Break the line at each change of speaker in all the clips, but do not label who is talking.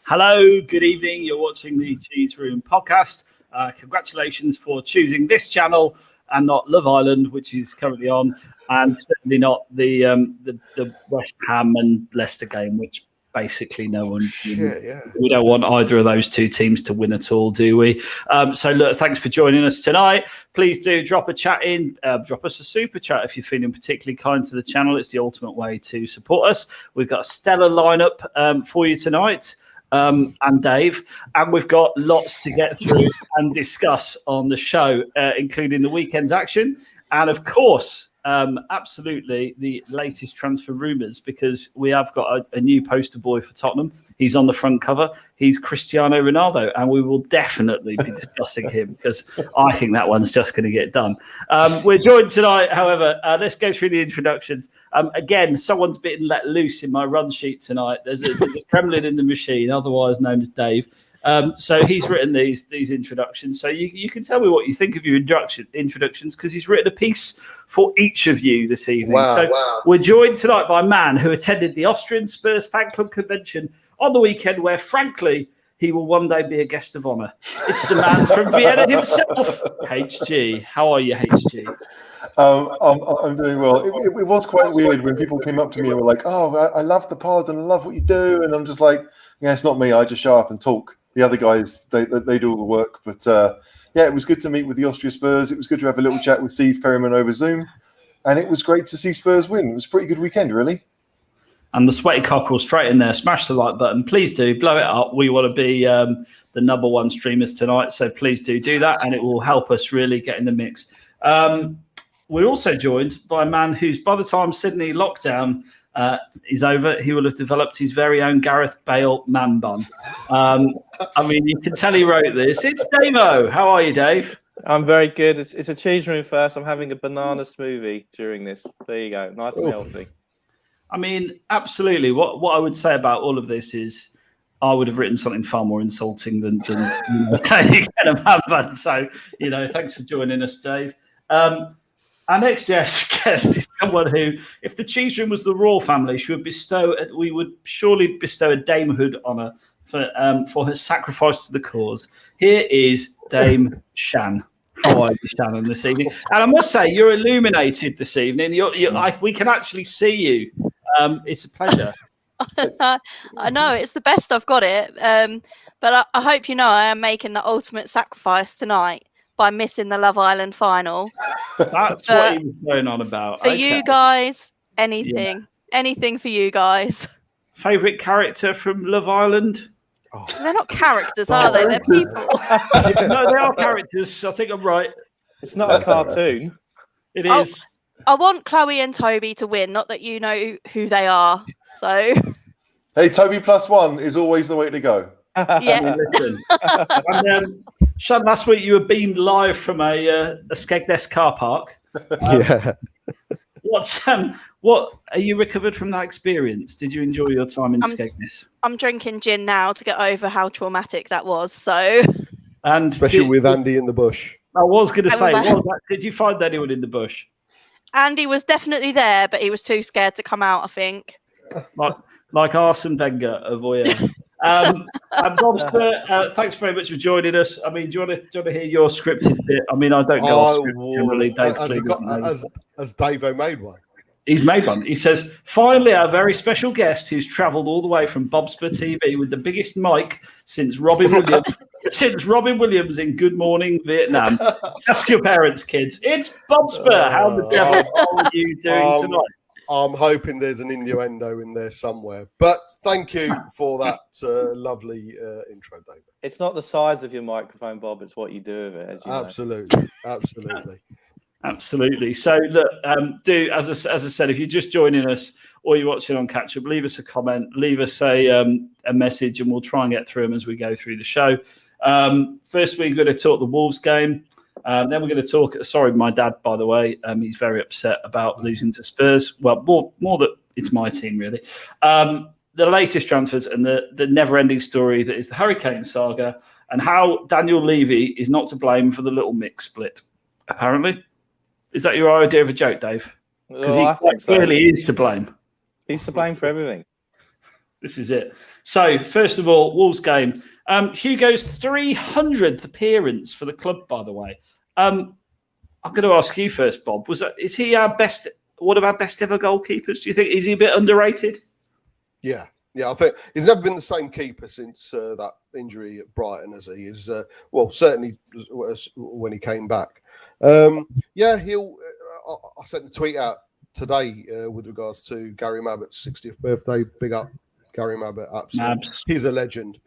Hello, good evening. You're watching the Cheese Room podcast. Congratulations for choosing this channel and not Love Island, which is currently on, and certainly not the West Ham and Leicester game, which basically no one. We don't want either of those two teams to win at all, do we? So look, thanks for joining us tonight. Please do drop a chat in, drop us a super chat if you're feeling particularly kind to the channel. It's the ultimate way to support us. We've got a stellar lineup for you tonight. And Dave, and we've got lots to get through and discuss on the show, including the weekend's action, and of course, absolutely the latest transfer rumours, because we have got a new poster boy for Tottenham. He's on the front cover. He's Cristiano Ronaldo, and we will definitely be discussing him because I think that one's just going to get done. We're joined tonight, however. Let's go through the introductions. Again, someone's been let loose in my run sheet tonight. There's a gremlin in the machine, otherwise known as Dave. So he's written these introductions. So you can tell me what you think of your introductions, because he's written a piece for each of you this evening. We're joined tonight by a man who attended the Austrian Spurs fan club convention on the weekend, where, frankly, he will one day be a guest of honour. It's the man from Vienna himself, HG. How are you, HG?
I'm doing well. It was quite weird when people came up to me and were like, "Oh, I love the pod and I love what you do," and I'm just like, "Yeah, it's not me. I just show up and talk. The other guys, they do all the work." But yeah, it was good to meet with the Austria Spurs. It was good to have a little chat with Steve Perryman over Zoom, and it was great to see Spurs win. It was a pretty good weekend, really.
And the sweaty cockerel straight in there. Smash the like button. Please do. Blow it up. We want to be the number one streamers tonight. So please do that. And it will help us really get in the mix. We're also joined by a man who's, by the time Sydney lockdown is over, he will have developed his very own Gareth Bale man bun. I mean, you can tell he wrote this. It's Davo. How are you, Dave?
I'm very good. It's a cheese room first. I'm having a banana smoothie during this. There you go. Nice and healthy.
I mean, absolutely. What I would say about all of this is I would have written something far more insulting than get a man bun. So, thanks for joining us, Dave. Our next guest is someone who, if the cheese room was the royal family, we would surely bestow a damehood honour for her sacrifice to the cause. Here is Dame Shan. How are you, Shannon, this evening? And I must say, you're illuminated this evening. We can actually see you. It's a pleasure.
I know, it's the best I've got it. But I hope you know I am making the ultimate sacrifice tonight by missing the Love Island final.
That's what he was going on about.
For you guys, anything for you guys.
Favourite character from Love Island?
Oh. They're not characters, are they? They're people.
No, they are characters. I think I'm right.
It's not a cartoon.
It is.
I want Chloe and Toby to win, not that you know who they are. So,
hey, Toby +1 is always the way to go.
Yeah.
And, Sean, last week you were beamed live from a Skegness car park.
Yeah.
What are you recovered from that experience? Did you enjoy your time in Skegness?
I'm drinking gin now to get over how traumatic that was. So,
and especially with Andy in the bush.
I was going to say, did you find anyone in the bush?
Andy was definitely there, but he was too scared to come out, I think.
Like Arsene Wenger of Voyeur. And Bobster, thanks very much for joining us. I mean, do you want to hear your scripted bit? I mean, I don't go off script generally.
As Davo made one.
He's made one. He says, finally, our very special guest who's travelled all the way from Bobspur TV with the biggest mic since Robin Williams in Good Morning Vietnam. Ask your parents, kids. It's Bobspur. How the devil are you doing tonight?
I'm hoping there's an innuendo in there somewhere. But thank you for that lovely intro, David.
It's not the size of your microphone, Bob. It's what you do with it. As you
Absolutely. Absolutely.
Absolutely. So, look, as I said, if you're just joining us or you're watching on catch up, leave us a comment, leave us a message, and we'll try and get through them as we go through the show. First, we're going to talk the Wolves game. Then we're going to talk. Sorry, my dad, by the way, he's very upset about losing to Spurs. Well, more that it's my team, really. The latest transfers and the never-ending story that is the Hurricane saga. and how Daniel Levy is not to blame for the little mix split. Apparently, is that your idea of a joke, Dave? Because
I think so.
clearly is to blame.
He's to blame for everything.
This is it. So, first of all, Wolves game. Hugo's 300th appearance for the club, by the way. I'm going to ask you first, Bob. Is he our best? One of our best ever goalkeepers? Do you think is he a bit underrated?
Yeah, I think he's never been the same keeper since that injury at Brighton as he is. Well, certainly when he came back. Yeah, I sent a tweet out today with regards to Gary Mabbott's 60th birthday. Big up, Gary Mabbott. Absolutely, he's a legend.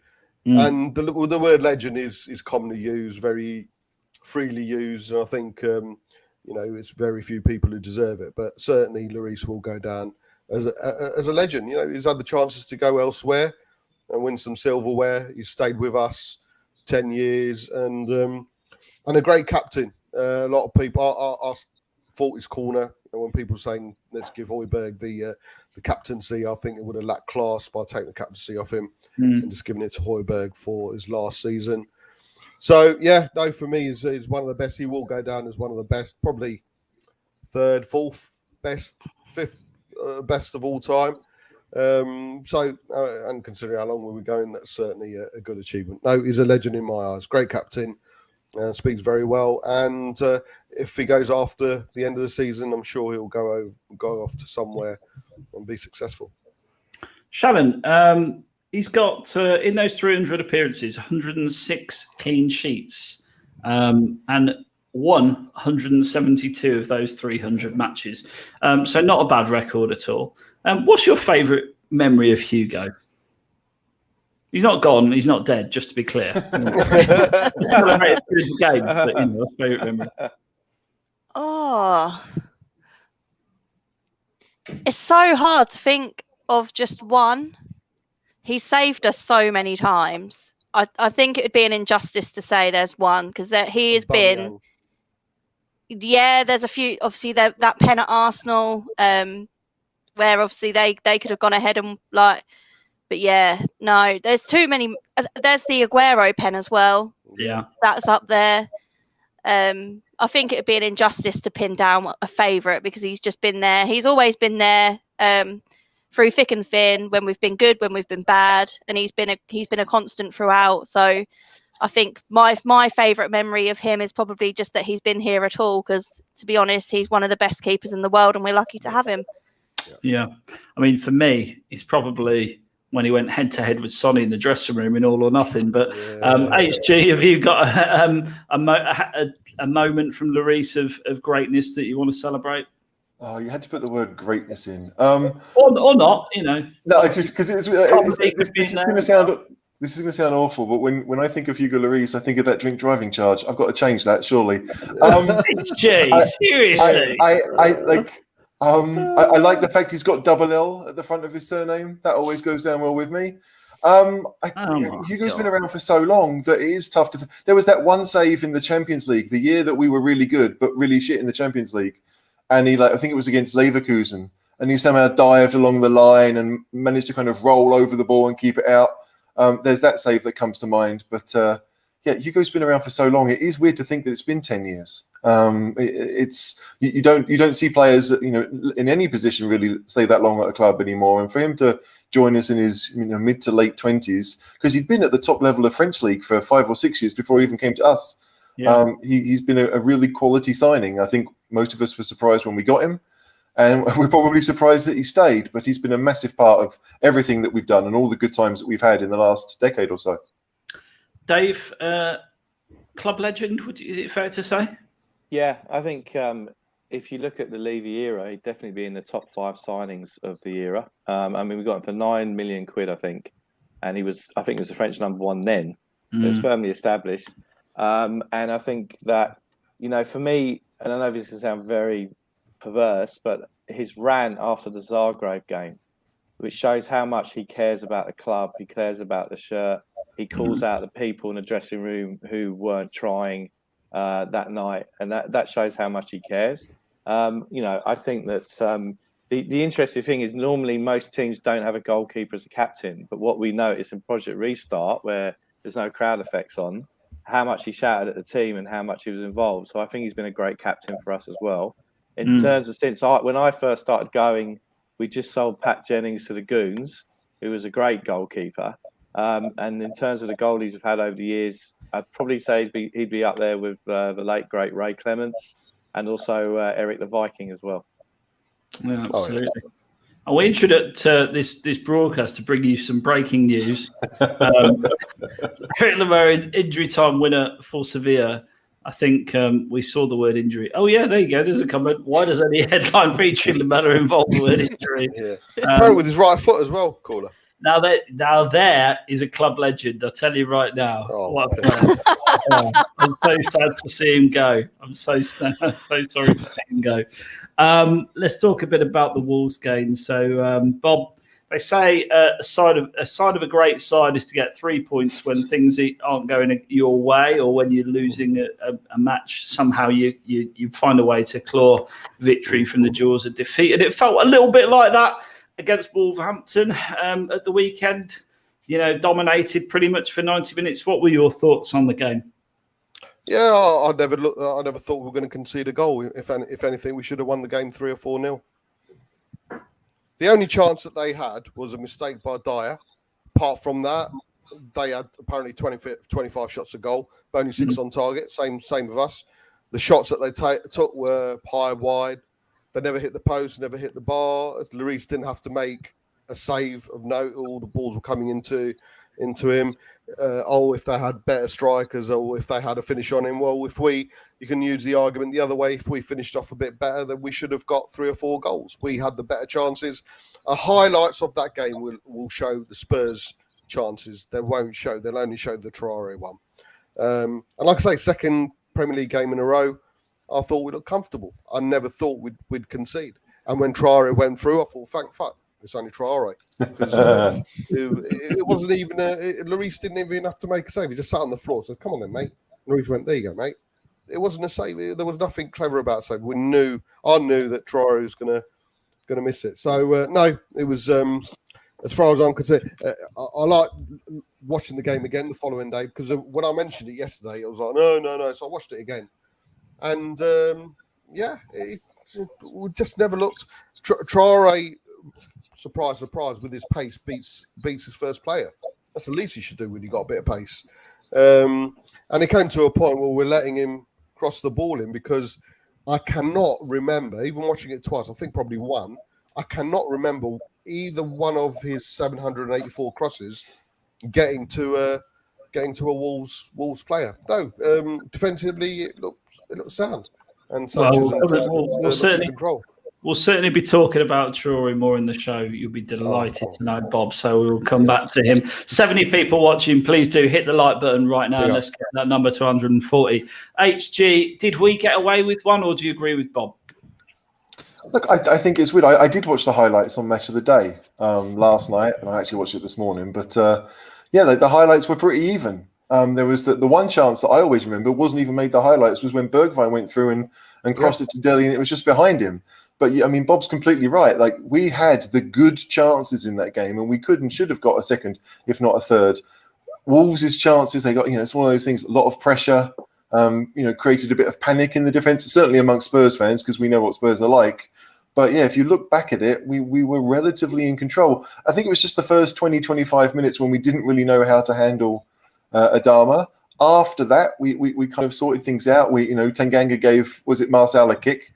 And the word legend is commonly used, very freely used, and I think it's very few people who deserve it. But certainly, Lloris will go down as a legend. He's had the chances to go elsewhere and win some silverware. He's stayed with us 10 years and a great captain. A lot of people I fought his corner, and when people were saying let's give Højbjerg the captaincy, I think it would have lacked class by taking the captaincy off him and just giving it to Højbjerg for his last season. So yeah, no, for me, he's one of the best. He will go down as one of the best, probably third, fourth best, fifth best of all time. And considering how long we were going, that's certainly a good achievement. No, he's a legend in my eyes. Great captain, speaks very well. And if he goes after the end of the season, I'm sure he'll go off to somewhere and be successful.
Shannon, he's got in those 300 appearances, 106 clean sheets, and won 172 of those 300 matches. So not a bad record at all. What's your favourite memory of Hugo? He's not gone. He's not dead. Just to be clear. Celebrated the game, but his favourite memory.
Oh, it's so hard to think of just one. He saved us so many times. I think it would be an injustice to say there's one, because he has been. Yeah, there's a few. Obviously, that pen at Arsenal, where obviously they could have gone ahead and but yeah, no, there's too many. There's the Aguero pen as well.
Yeah,
that's up there. I think it would be an injustice to pin down a favourite, because he's just been there. He's always been there. Through thick and thin, when we've been good, when we've been bad, and he's been a constant throughout. So I think my favourite memory of him is probably just that he's been here at all, because to be honest, he's one of the best keepers in the world, and we're lucky to have him.
Yeah, I mean, for me, it's probably when he went head to head with Sonny in the dressing room in All or Nothing. But HG, have you got a moment from Lloris of greatness that you want to celebrate?
Oh, you had to put the word greatness in,
or not,
No, just because this is going to sound awful, but when I think of Hugo Lloris, I think of that drink driving charge. I've got to change that, surely.
Seriously,
I like the fact he's got double L at the front of his surname. That always goes down well with me. Hugo's been around for so long that it is tough to. There was that one save in the Champions League, the year that we were really good but really shit in the Champions League. And I think it was against Leverkusen, and he somehow dived along the line and managed to kind of roll over the ball and keep it out. There's that save that comes to mind. But yeah, Hugo's been around for so long. It is weird to think that it's been 10 years. You don't see players in any position really stay that long at a club anymore. And for him to join us in his mid to late 20s, because he'd been at the top level of French league for 5 or 6 years before he even came to us. Yeah. He's been a really quality signing. I think most of us were surprised when we got him, and we're probably surprised that he stayed. But he's been a massive part of everything that we've done and all the good times that we've had in the last decade or so.
Dave, club legend, is it fair to say?
Yeah, I think if you look at the Levy era, he'd definitely be in the top 5 signings of the era. I mean, we got him for £9 million, I think, and I think he was the French number 1 then. It was firmly established. And I think that, for me, and I know this can sound very perverse, but his rant after the Zagreb game, which shows how much he cares about the club, he cares about the shirt, he calls out the people in the dressing room who weren't trying that night, and that shows how much he cares. I think that the interesting thing is normally most teams don't have a goalkeeper as a captain, but what we notice in Project Restart, where there's no crowd effects on, how much he shouted at the team and how much he was involved. So I think he's been a great captain for us as well. In terms of when I first started going, we just sold Pat Jennings to the Goons, who was a great goalkeeper. And in terms of the goalies we've had over the years, I'd probably say he'd be up there with the late great Ray Clements and also Eric the Viking as well.
Yeah, absolutely. And we introduced this broadcast to bring you some breaking news. Eric Lamela, injury time winner for Sevilla. I think we saw the word injury. Oh, yeah, there you go. There's a comment. Why does any headline featuring Lamela involve the word injury?
Probably with his right foot as well, caller.
Now there is a club legend. I'll tell you right now. What a player. I'm so sad to see him go. I'm so sorry to see him go. Let's talk a bit about the Wolves game. So, Bob, they say a sign of a great side is to get 3 points when things aren't going your way, or when you're losing a match. Somehow you find a way to claw victory from the jaws of defeat, and it felt a little bit like that against Wolverhampton at the weekend. Dominated pretty much for 90 minutes. What were your thoughts on the game?
Yeah, I never thought we were going to concede a goal. If anything, we should have won the game 3 or 4-0. The only chance that they had was a mistake by Dyer. Apart from that, they had apparently 25 shots a goal, but only 6 on target. Same with us. The shots that they took were high, wide. They never hit the post, never hit the bar. Lloris didn't have to make a save of note. All the balls were coming into him. If they had better strikers, or if they had a finish on him. Well, you can use the argument the other way. If we finished off a bit better, then we should have got 3 or 4 goals. We had the better chances. Highlights of that game will show the Spurs chances. They'll only show the Traore one. And like I say, second Premier League game in a row, I thought we looked comfortable. I never thought we'd concede. And when Traore went through, I thought, thank fuck, it's only Traore. Because it wasn't even Lloris didn't even have to make a save. He just sat on the floor and said, come on then, mate. And Lloris went, there you go, mate. It wasn't a save. There was nothing clever about save. I knew that Traore was going to miss it. So, no, it was, as far as I'm concerned, I like watching the game again the following day, because when I mentioned it yesterday, I was like, no. So I watched it again. And, we just never looked. Traore, surprise, with his pace, beats his first player. That's the least he should do when you got a bit of pace. And it came to a point where we're letting him cross the ball in, because I cannot remember, even watching it twice, I think probably one, I cannot remember either one of his 784 crosses getting to a Wolves player. No, defensively it looked sound, and
we'll certainly be talking about Traore more in the show. You'll be delighted to know, Bob. So we'll come back to him. 70 people watching. Please do hit the like button right now. Yeah. Let's get that number to 140. HG, did we get away with one, or do you agree with Bob?
Look, I think it's weird. I did watch the highlights on Match of the Day last night, and I actually watched it this morning. But the highlights were pretty even. There was the one chance that I always remember wasn't even made the highlights, was when Bergwijn went through and crossed it to Dele, and it was just behind him. But I mean, Bob's completely right. Like, we had the good chances in that game, and we could and should have got a second, if not a third. Wolves' chances, they got, it's one of those things, a lot of pressure, created a bit of panic in the defence, certainly amongst Spurs fans, because we know what Spurs are like. But yeah, if you look back at it, we were relatively in control. I think it was just the first 20, 25 minutes when we didn't really know how to handle Adama. After that, we kind of sorted things out. Tanganga gave, was it Marcel a kick?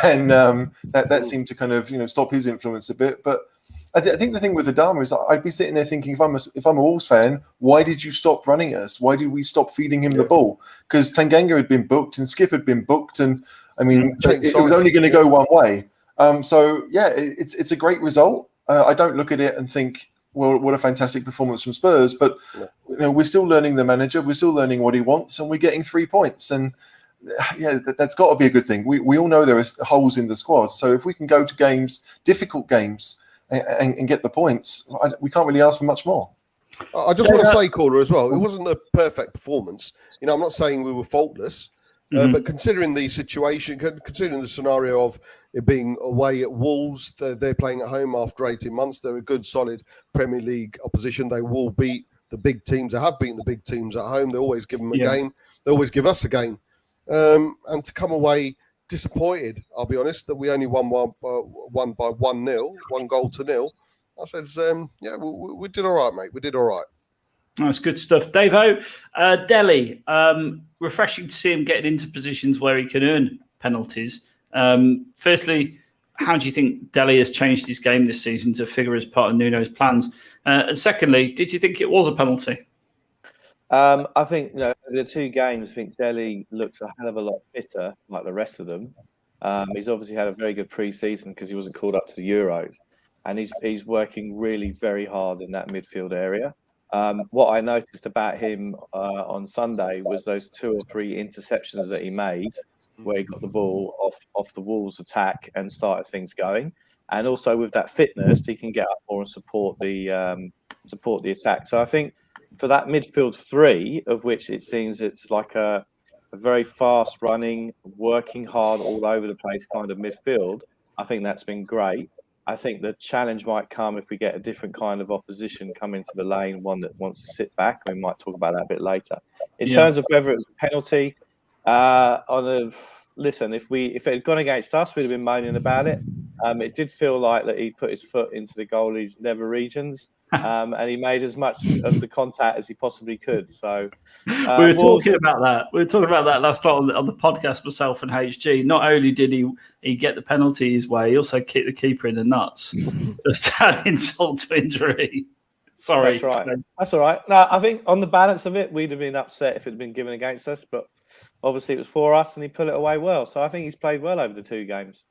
And that seemed to kind of, stop his influence a bit. But I think the thing with Adama is I'd be sitting there thinking, if I'm a Wolves fan, why did you stop running us? Why did we stop feeding him the ball? Because Tanganga had been booked and Skip had been booked, and I mean, it was only going to go one way. It's a great result. I don't look at it and think, well, what a fantastic performance from Spurs. But we're still learning the manager. We're still learning what he wants, and we're getting 3 points. And that's got to be a good thing. We all know there are holes in the squad. So if we can go to games, difficult games, and get the points, we can't really ask for much more.
I just want to say, caller, as well, it wasn't a perfect performance. I'm not saying we were faultless, but considering the situation, considering the scenario of it being away at Wolves, they're playing at home after 18 months. They're a good, solid Premier League opposition. They will beat the big teams. They have beaten the big teams at home. They always give them a
Yeah.
game. They always give us a game. And to come away disappointed, I'll be honest, that we only won by 1-0, 1-0. I said, yeah, we did all right, mate. We did all right.
That's good stuff. Davo, Delhi, refreshing to see him getting into positions where he can earn penalties. Firstly, how do you think Delhi has changed his game this season to figure as part of Nuno's plans? And secondly, did you think it was a penalty?
I think the 2 games, I think Delhi looks a hell of a lot fitter, like the rest of them. He's obviously had a very good pre-season because he wasn't called up to the Euros, and he's working really very hard in that midfield area. What I noticed about him on Sunday was those 2 or 3 interceptions that he made, where he got the ball off the Wolves' attack and started things going. And also with that fitness, he can get up more and support the attack. So I think for that midfield 3, of which it seems it's like a very fast running, working hard all over the place kind of midfield, I think that's been great. I think the challenge might come if we get a different kind of opposition come into the lane, one that wants to sit back. We might talk about that a bit later. In terms of whether it was a penalty, listen, if it had gone against us, we'd have been moaning about it. It did feel like that he put his foot into the goalie's nether regions, and he made as much of the contact as he possibly could. So
we were talking about that. We were talking about that last night on the podcast, myself and HG. Not only did he get the penalty his way, he also kicked the keeper in the nuts. Just add insult to injury. Sorry.
That's right. That's all right. No, I think on the balance of it, we'd have been upset if it had been given against us, but obviously it was for us and he put it away well. So I think he's played well over the 2 games.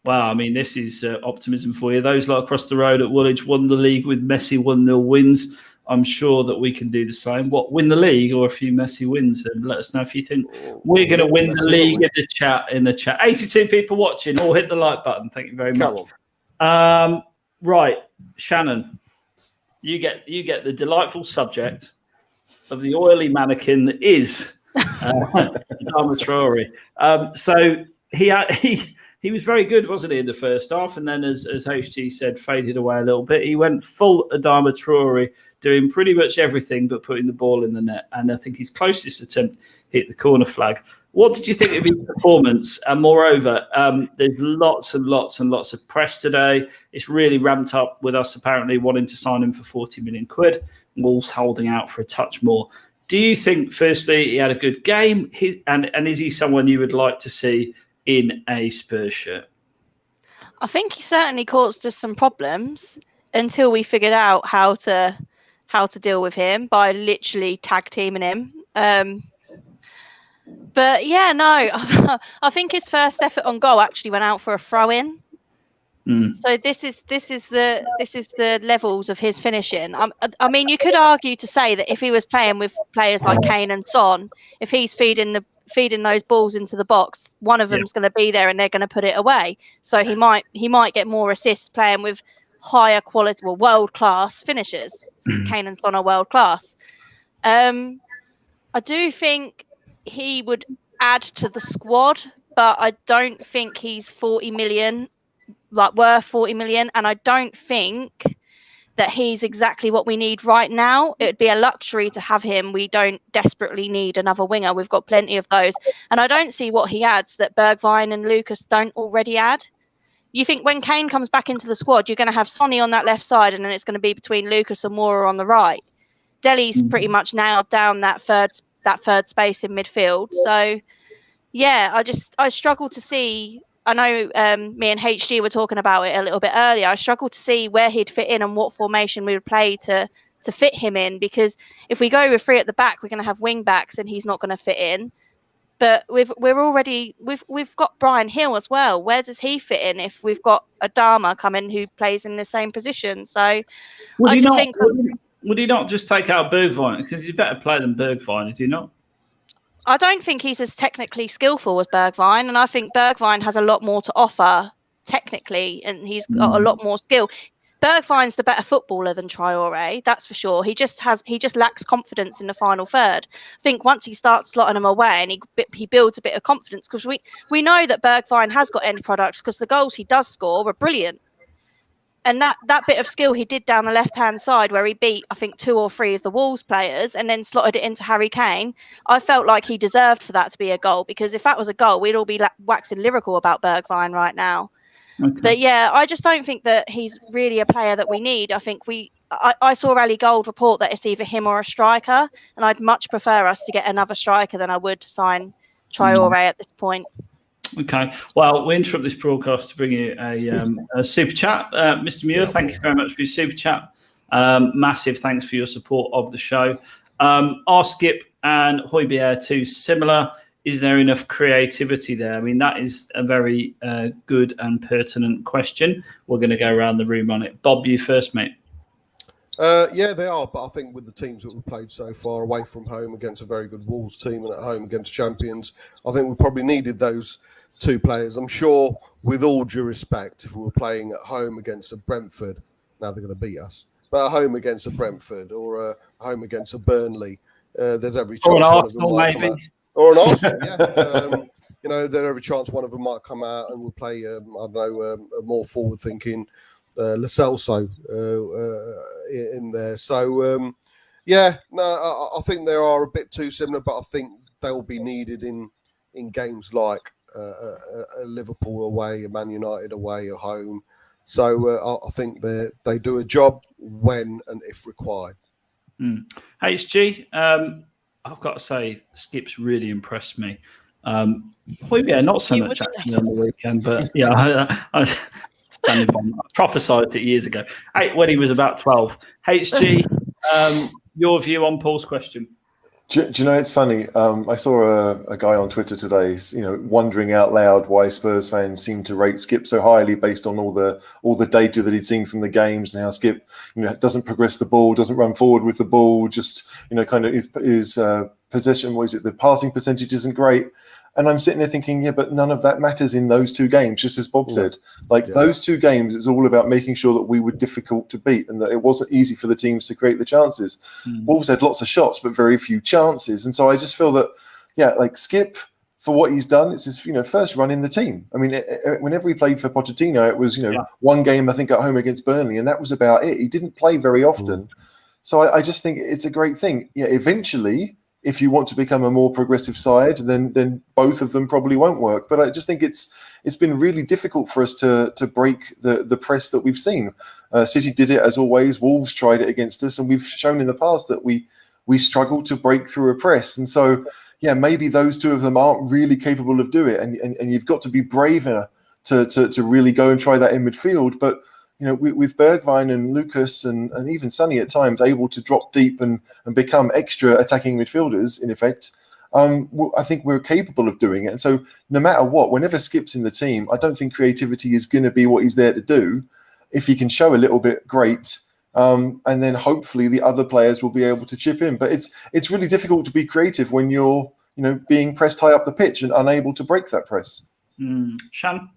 Wow, I mean, this is optimism for you. Those lot across the road at Woolwich won the league with Messi 1-0 wins. I'm sure that we can do the same. Win the league or a few Messi wins? And let us know if you think we're going to win the league in the chat. 82 people watching. All hit the like button. Thank you very much. Right, Shannon, you get the delightful subject of the oily mannequin that is Adama Traore. So he was very good, wasn't he, in the first half? And then, as HT said, faded away a little bit. He went full Adama Traore, doing pretty much everything but putting the ball in the net. And I think his closest attempt hit the corner flag. What did you think of his performance? And moreover, there's lots and lots and lots of press today. It's really ramped up with us apparently wanting to sign him for 40 million quid. Wolves holding out for a touch more. Do you think, firstly, he had a good game? And is he someone you would like to see in a Spurs shirt?
I think he certainly caused us some problems until we figured out how to deal with him by literally tag teaming him. But yeah, no, I think his first effort on goal actually went out for a throw-in. So this is the levels of his finishing. I mean, you could argue to say that if he was playing with players like Kane and Son, if he's feeding those balls into the box, one of them's going to be there and they're going to put it away. So he might get more assists playing with higher quality, world class finishers. Kane and Son are world class. I do think he would add to the squad, but I don't think he's 40 million. Worth 40 million, and I don't think that he's exactly what we need right now. It would be a luxury to have him. We don't desperately need another winger. We've got plenty of those, and I don't see what he adds that Bergwijn and Lucas don't already add. You think when Kane comes back into the squad, you're going to have Sonny on that left side, and then it's going to be between Lucas and Moura on the right. Delhi's pretty much nailed down that third space in midfield. So yeah, I struggle to see. I know me and HG were talking about it a little bit earlier. I struggle to see where he'd fit in and what formation we would play to fit him in, because if we go with 3 at the back, we're going to have wing backs and he's not going to fit in. But we've got Brian Hill as well. Where does he fit in if we've got Adama coming who plays in the same position? So would
he not just take out Bergwijn, because he's a better player than Bergwijn, is he not?
I don't think he's as technically skillful as Bergwijn, and I think Bergwijn has a lot more to offer technically, and he's got a lot more skill. Bergwijn's the better footballer than Traore, that's for sure. He just lacks confidence in the final third. I think once he starts slotting them away and he builds a bit of confidence, because we know that Bergwijn has got end product because the goals he does score are brilliant. that bit of skill he did down the left-hand side where he beat, I think, 2 or 3 of the Wolves players and then slotted it into Harry Kane, I felt like he deserved for that to be a goal, because if that was a goal, we'd all be waxing lyrical about Bergwijn right now.
Okay.
But yeah, I just don't think that he's really a player that we need. I think I saw Rally Gold report that it's either him or a striker, and I'd much prefer us to get another striker than I would to sign Traore at this point.
Okay. Well, we interrupt this broadcast to bring you a super chat. Mr. Muir, thank you very much for your super chat. Massive thanks for your support of the show. Are Skip and Højbjerg too similar? Is there enough creativity there? I mean, that is a very good and pertinent question. We're going to go around the room on it. Bob, you first, mate.
Yeah, they are, but I think with the teams that we've played so far, away from home against a very good Wolves team and at home against champions, I think we probably needed those 2 players. I'm sure, with all due respect, if we were playing at home against a Brentford, now they're going to beat us, but at home against a Brentford or home against a Burnley, there's every chance one of them might come out. Or an Arsenal, yeah. There's every chance one of them might come out and we'll play, a more forward-thinking Lo Celso in there. So, I think they are a bit too similar, but I think they'll be needed in games like a Liverpool away, a Man United away, at home. So I think they do a job when and if required.
HG, I've got to say, Skip's really impressed me. Højbjerg, not so much actually on the weekend, but yeah, I standing by. I prophesied it years ago, when he was about 12. HG, your view on Paul's question?
Do you know, it's funny. I saw a guy on Twitter today, wondering out loud why Spurs fans seem to rate Skip so highly based on all the data that he'd seen from the games and how Skip, doesn't progress the ball, doesn't run forward with the ball, just kind of his possession. What is it? The passing percentage isn't great. And I'm sitting there thinking, yeah, but none of that matters in those 2 games, just as Bob said. Those 2 games, it's all about making sure that we were difficult to beat and that it wasn't easy for the teams to create the chances. Wolves had lots of shots, but very few chances. And so I just feel that, Skip, for what he's done, it's his first run in the team. I mean, whenever he played for Pochettino, it was, one game, I think, at home against Burnley, and that was about it. He didn't play very often. So I just think it's a great thing. Yeah, eventually, if you want to become a more progressive side, then both of them probably won't work. But I just think it's been really difficult for us to break the press that we've seen. City did it as always. Wolves tried it against us, and we've shown in the past that we struggle to break through a press. And so, yeah, maybe those 2 of them aren't really capable of doing it, and you've got to be braver to really go and try that in midfield. But with Bergwijn and Lucas and even Sonny at times able to drop deep and become extra attacking midfielders, in effect, I think we're capable of doing it. And so no matter what, whenever Skip's in the team, I don't think creativity is going to be what he's there to do. If he can show a little bit, great. And then hopefully the other players will be able to chip in. But it's really difficult to be creative when you're being pressed high up the pitch and unable to break that press.
Shan?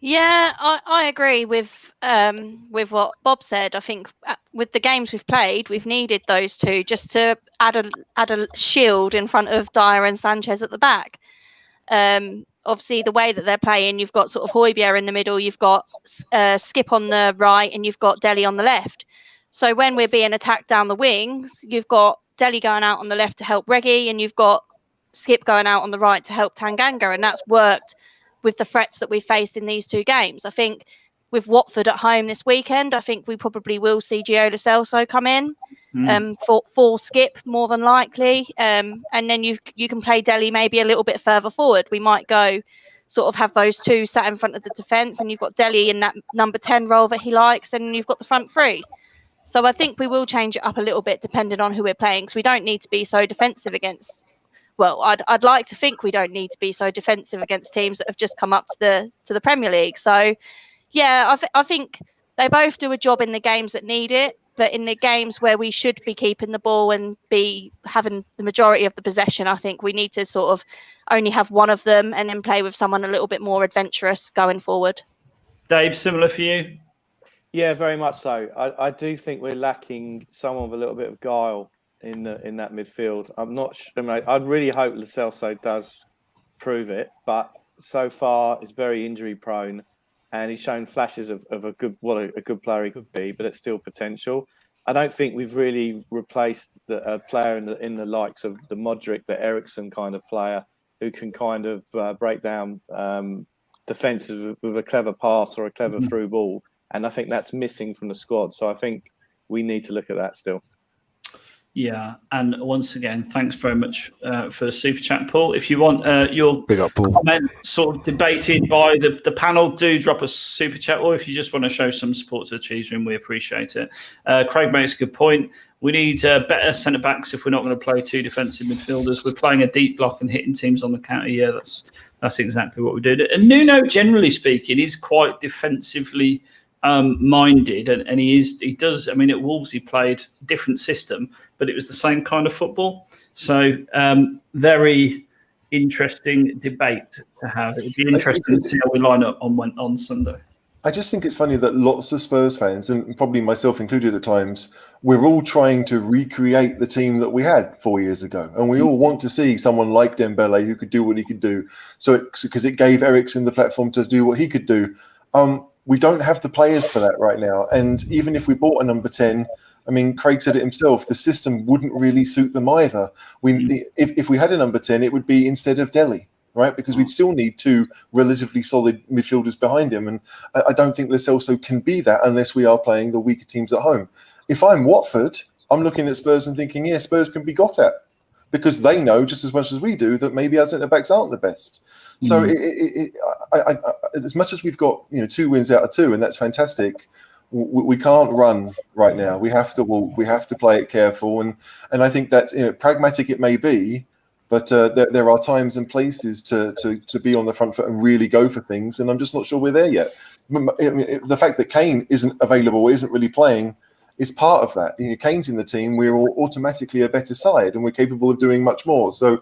Yeah, I agree with what Bob said. I think with the games we've played, we've needed those 2 just to add a shield in front of Dyer and Sanchez at the back. Obviously, the way that they're playing, you've got sort of Højbjerg in the middle, you've got Skip on the right, and you've got Dele on the left. So when we're being attacked down the wings, you've got Dele going out on the left to help Reggie, and you've got Skip going out on the right to help Tanganga, and that's worked with the threats that we faced in these 2 games. I think with Watford at home this weekend, I think we probably will see Gio Lo Celso come in for Skip more than likely. And then you can play Dele maybe a little bit further forward. We might go sort of have those 2 sat in front of the defence, and you've got Dele in that number 10 role that he likes, and you've got the front 3. So I think we will change it up a little bit depending on who we're playing, because we don't need to be so defensive against. Well, I'd like to think we don't need to be so defensive against teams that have just come up to the Premier League. So, yeah, I think they both do a job in the games that need it, but in the games where we should be keeping the ball and be having the majority of the possession, I think we need to sort of only have one of them and then play with someone a little bit more adventurous going forward.
Dave, similar for you?
Yeah, very much so. I do think we're lacking someone with a little bit of guile in that midfield. I'm not sure. I mean, I'd really hope Lo Celso does prove it, but so far it's very injury prone. and he's shown flashes of a good player he could be, but it's still potential. I don't think we've really replaced a player in the likes of the Modric, the Eriksen kind of player who can kind of break down defenses with a clever pass or a clever through ball. And I think that's missing from the squad. So I think we need to look at that still.
Yeah, and once again, thanks very much for the super chat, Paul. If you want your
Big up, Paul.
comment sort of debated by the panel, do drop a super chat, or if you just want to show some support to the Cheese Room, we appreciate it. Craig makes a good point. We need better centre backs if we're not going to play two defensive midfielders. We're playing a deep block and hitting teams on the counter. Yeah, that's exactly what we do. And Nuno, generally speaking, is quite defensively minded, and he does. I mean, at Wolves he played a different system, but it was the same kind of football. So very interesting debate to have. It'd be interesting to see how we line up on Sunday.
I just think it's funny that lots of Spurs fans, and probably myself included at times, we're all trying to recreate the team that we had 4 years ago. And we all want to see someone like Dembele who could do what he could do. Because it gave Eriksen the platform to do what he could do. We don't have the players for that right now. And even if we bought a number 10, I mean, Craig said it himself, the system wouldn't really suit them either. If we had a number 10, it would be instead of Dele, right? Because we'd still need two relatively solid midfielders behind him. And I don't think Lo Celso can be that unless we are playing the weaker teams at home. If I'm Watford, I'm looking at Spurs and thinking, yeah, Spurs can be got at. Because they know just as much as we do that maybe our centre-backs aren't the best. So as much as we've got 2 wins out of 2, and that's fantastic, we can't run right now. We have to walk. We have to play it careful, and I think that pragmatic it may be, but there are times and places to be on the front foot and really go for things, and I'm just not sure we're there yet. I mean, the fact that Kane isn't available, isn't really playing, is part of that. Kane's in the team, we're automatically a better side, and we're capable of doing much more. So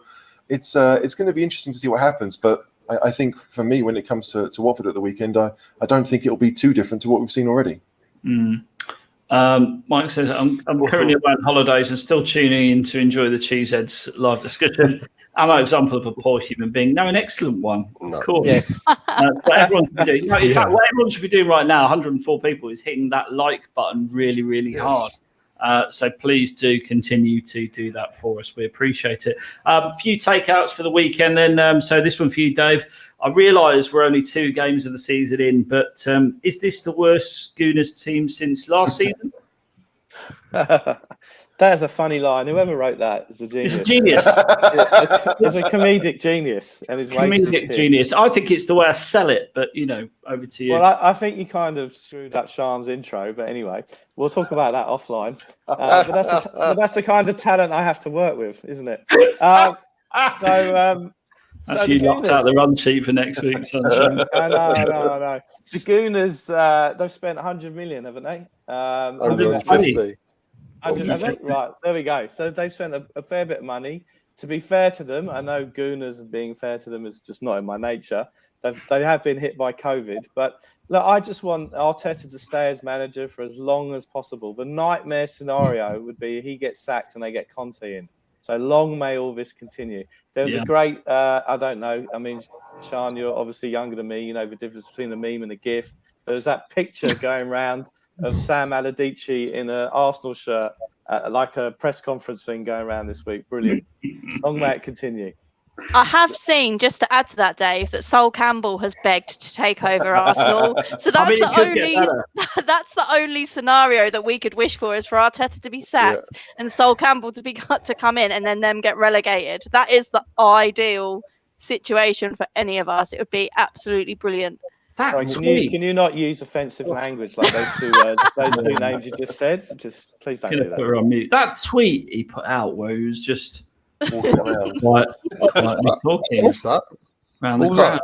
it's going to be interesting to see what happens. But I think for me, when it comes to Watford at the weekend, I don't think it'll be too different to what we've seen already.
Mike says, I'm currently away on holidays and still tuning in to enjoy the Cheeseheads live discussion. Am I an example of a poor human being? No, an excellent one.
No.
Of course.
Yes.
What everyone should be doing. In fact, what everyone should be doing right now, 104 people, is hitting that like button really, really hard. So please do continue to do that for us. We appreciate it. A few takeouts for the weekend then. So this one for you, Dave. I realise we're only 2 games of the season in, but is this the worst Gooners team since last season?
That is a funny line. Whoever wrote that is a genius.
It's a genius.
It's a comedic genius. And his
comedic genius. I think it's the way I sell it, but, over to you.
Well, I think you kind of screwed up Sean's intro, but anyway, we'll talk about that offline. But that's the kind of talent I have to work with, isn't it?
That's you locked out the run sheet for next week, Sunshine.
No. The Gooners, they've spent 100 million, haven't they?
150.
Right, there we go. So they've spent a fair bit of money. To be fair to them, I know Gooners and being fair to them is just not in my nature. They have been hit by COVID. But look, I just want Arteta to stay as manager for as long as possible. The nightmare scenario would be he gets sacked and they get Conte in. So long may all this continue. There was a great, I don't know, I mean, Sean, you're obviously younger than me, you know the difference between a meme and a GIF. There was that picture going around of Sam Allardyce in an Arsenal shirt, like a press conference thing going around this week. Brilliant. Long may it continue.
I have seen, just to add to that, Dave, that Sol Campbell has begged to take over Arsenal. So that's that's the only scenario that we could wish for, is for Arteta to be sacked and Sol Campbell to come in and then them get relegated. That is the ideal situation for any of us. It would be absolutely brilliant.
Sorry, can you not use offensive language like those 2 words, those 2 names you just said? Just please don't do that.
Put her on mute. That tweet he put out where he was just
walking around.
talking.
What's that?
Around
What was that?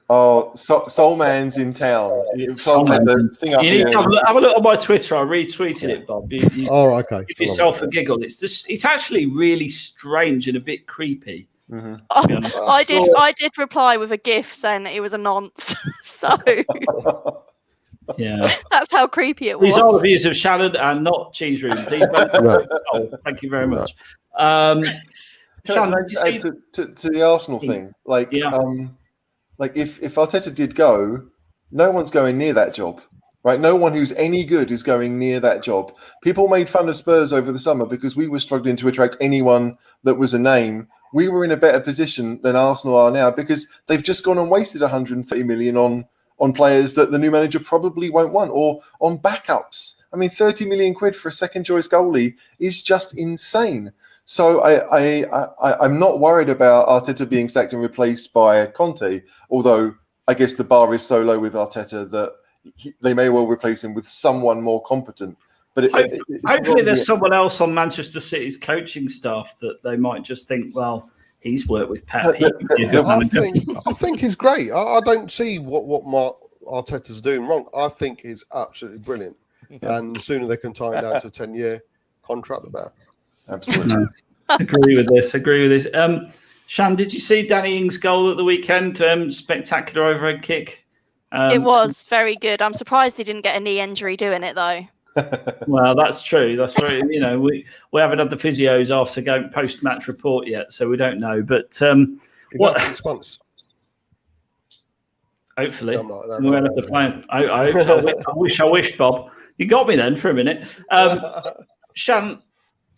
Oh, Soul Man's in town. Soul Man, the thing up here.
Have a look on my Twitter. I retweeted it, Bob.
Okay.
Give yourself a giggle. It's actually really strange and a bit creepy.
Mm-hmm.
I did reply with a GIF saying that it was a nonce. So
yeah,
that's how creepy it was.
These are the views of Shannon and not Cheese Room. Thank you very much.
Shannon, to the Arsenal thing, like if Arteta did go, no one's going near that job, right? No one who's any good is going near that job. People made fun of Spurs over the summer because we were struggling to attract anyone that was a name. We were in a better position than Arsenal are now because they've just gone and wasted 130 million on players that the new manager probably won't want, or on backups. I mean, 30 million quid for a second choice goalie is just insane. So I'm not worried about Arteta being sacked and replaced by Conte, although I guess the bar is so low with Arteta that they may well replace him with someone more competent. But
hopefully there's someone else on Manchester City's coaching staff that they might just think, well, he's worked with Pep.
I think he's great. I don't see what Mark Arteta's doing wrong. I think he's absolutely brilliant. And the sooner they can tie him down to a 10-year contract, the better.
Absolutely.
Agree with this. Shan, did you see Danny Ings' goal at the weekend? Spectacular overhead kick.
It was very good. I'm surprised he didn't get a knee injury doing it, though.
Well, that's true. That's very, we haven't had the physios off to go post-match report yet, so we don't know. But
what 6 months?
Hopefully, we'll have to play him. I wish, Bob. You got me then for a minute. Shan,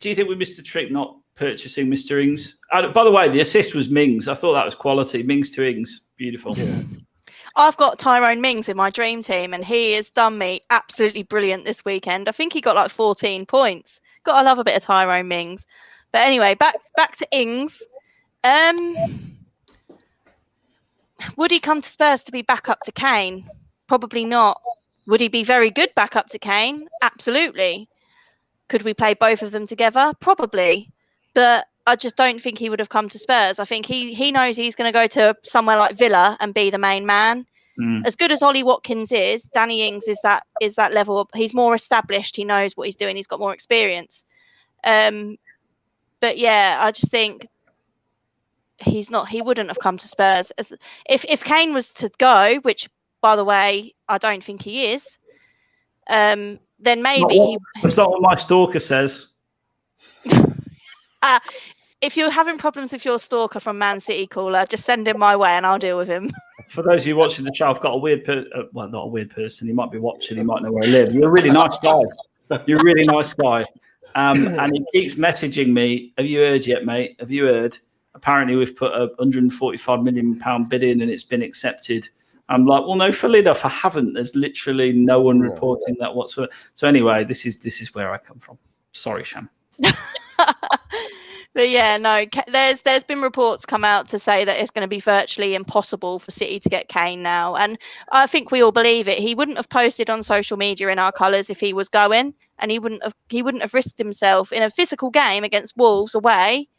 do you think we missed a trick not purchasing Mr. Ings? By the way, the assist was Mings. I thought that was quality. Mings to Ings, beautiful.
Yeah.
I've got Tyrone Mings in my dream team, and he has done me absolutely brilliant this weekend. I think he got like 14 points. Gotta love a bit of Tyrone Mings. But anyway, back to Ings. Would he come to Spurs to be back up to Kane? Probably not. Would he be very good back up to Kane? Absolutely. Could we play both of them together? Probably. But I just don't think he would have come to Spurs. I think he knows he's going to go to somewhere like Villa and be the main man. As good as Ollie Watkins is, Danny Ings is that level. He's more established. He knows what he's doing. He's got more experience. But yeah, I just think he wouldn't have come to Spurs. If Kane was to go, which by the way, I don't think he is, then maybe
that's not what my stalker says.
If you're having problems with your stalker from Man City, caller, just send him my way and I'll deal with him. For those of you watching the show, I've got a weird well, not a weird person. He might be watching. He might know where I live. You're a really nice guy. You're a really nice guy. And he keeps messaging me, have you heard yet, mate? Have you heard? Apparently we've put a £145 million bid in and it's been accepted. I'm like, well, no, fully enough, I haven't. There's literally no one reporting that whatsoever. So anyway, this is where I come from. Sorry, Shan. But yeah, no, there's been reports come out to say that it's going to be virtually impossible for City to get Kane now. And I think we all believe it. He wouldn't have posted on social media in our colours if he was going, and he wouldn't have risked himself in a physical game against Wolves away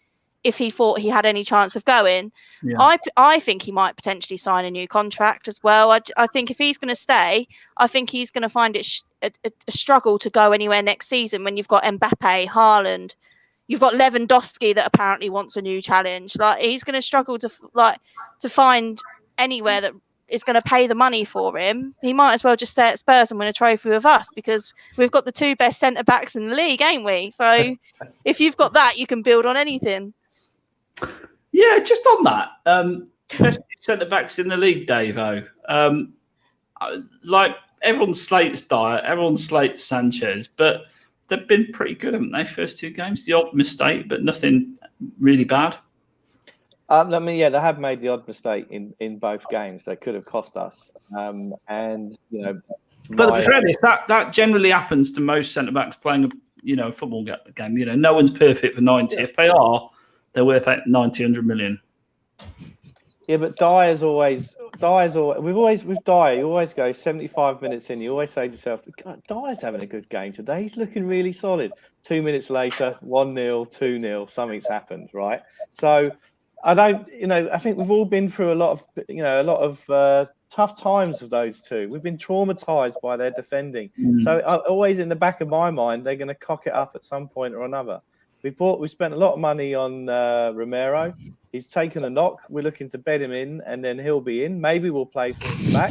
if he thought he had any chance of going. Yeah. I think he might potentially sign a new contract as well. I think if he's going to stay, I think he's going to find it a struggle to go anywhere next season when you've got Mbappe, Haaland, you've got Lewandowski that apparently wants a new challenge. Like, he's going to struggle to find anywhere that is going to pay the money for him. He might as well just stay at Spurs and win a trophy with us, because we've got the two best centre backs in the league, ain't we? So if you've got that, you can build on anything. Yeah, just on that, best centre backs in the league, Davo. Like, everyone slates Dyer, everyone slates Sanchez, but they've been pretty good, haven't they? First two games, the odd mistake, but nothing really bad.
I mean, yeah, they have made the odd mistake in both games. They could have cost us, and you know. But
to be fair, that generally happens to most centre backs playing a football game. You know, no one's perfect for 90. Yeah. If they are, they're worth 90, 100 million.
Yeah, but Dyer's always with Dyer, you always go 75 minutes in, you always say to yourself, God, Dyer's having a good game today. He's looking really solid. 2 minutes later, 1-0, 2-0, something's happened, right? So I think we've all been through a lot of tough times with those two. We've been traumatized by their defending. So always in the back of my mind, they're going to cock it up at some point or another. We spent a lot of money on Romero. He's taken a knock. We're looking to bed him in, and then he'll be in. Maybe we'll play from the back,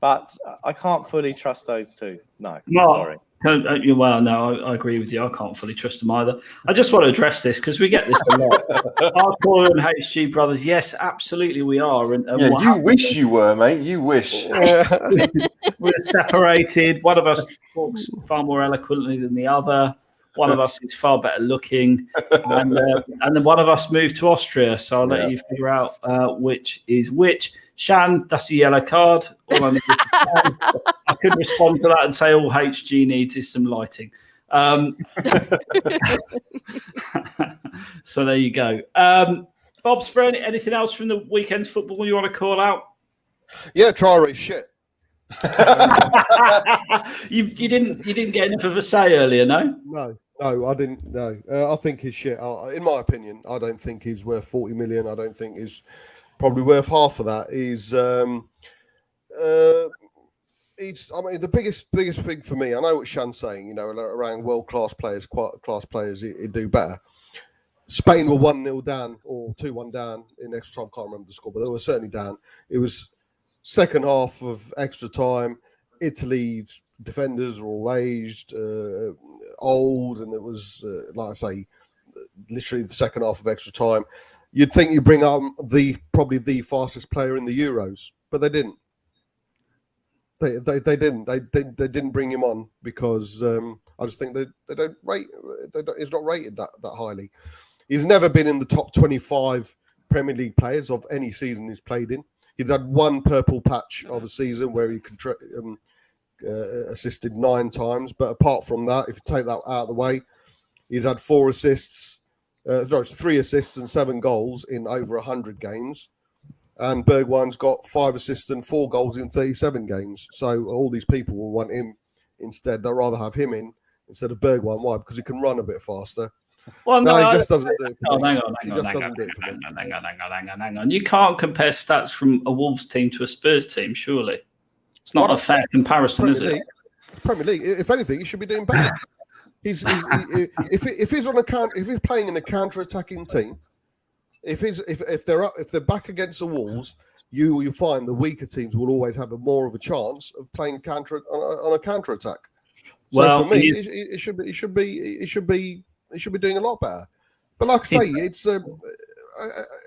but I can't fully trust those two. No, sorry.
Well, no, I agree with you. I can't fully trust them either. I just want to address this because we get this a lot. Hardcore and HG brothers, yes, absolutely we are. And
yeah, you wish you were, mate. You wish.
We're separated. One of us talks far more eloquently than the other. One of us is far better looking, and then one of us moved to Austria. So I'll let you figure out which is which. Shan, that's a yellow card. All I need is I could respond to that and say all HG needs is some lighting. So there you go. Bob Spray, anything else from the weekend's football you want to call out?
Yeah, Traore's shit.
You didn't get enough of a say earlier, no?
No, I didn't. No, I think he's shit. In my opinion, I don't think he's worth 40 million. I don't think he's probably worth half of that. He's I mean, the biggest thing for me. I know what Shan's saying. You know, around world class players, class players, he'd do better. Spain were 1-0 down or 2-1 down in extra time. Can't remember the score, but they were certainly down. It was second half of extra time. Italy's defenders were all aged, old, and it was like I say, literally the second half of extra time. You'd think you bring on probably the fastest player in the Euros, but they didn't. They didn't. They didn't bring him on because I just think they don't rate. He's not rated that highly. He's never been in the top 25 Premier League players of any season he's played in. He's had one purple patch of a season where he assisted 9 times, but apart from that, if you take that out of the way, he's had 3 assists and 7 goals in over 100 games. And Bergwijn's got 5 assists and 4 goals in 37 games. So all these people will want him instead. They'd rather have him in instead of Bergwijn. Why? Because he can run a bit faster.
Well,
no, he just doesn't do it for me.
Hang on. You can't compare stats from a Wolves team to a Spurs team, surely. It's not a fair comparison, is it?
Premier League. If anything, he should be doing better. If he's playing in a counter-attacking team, if they're back against the Wolves, you find the weaker teams will always have more of a chance of playing on a counter-attack. So well, for me, it should be doing a lot better. But like I say, it's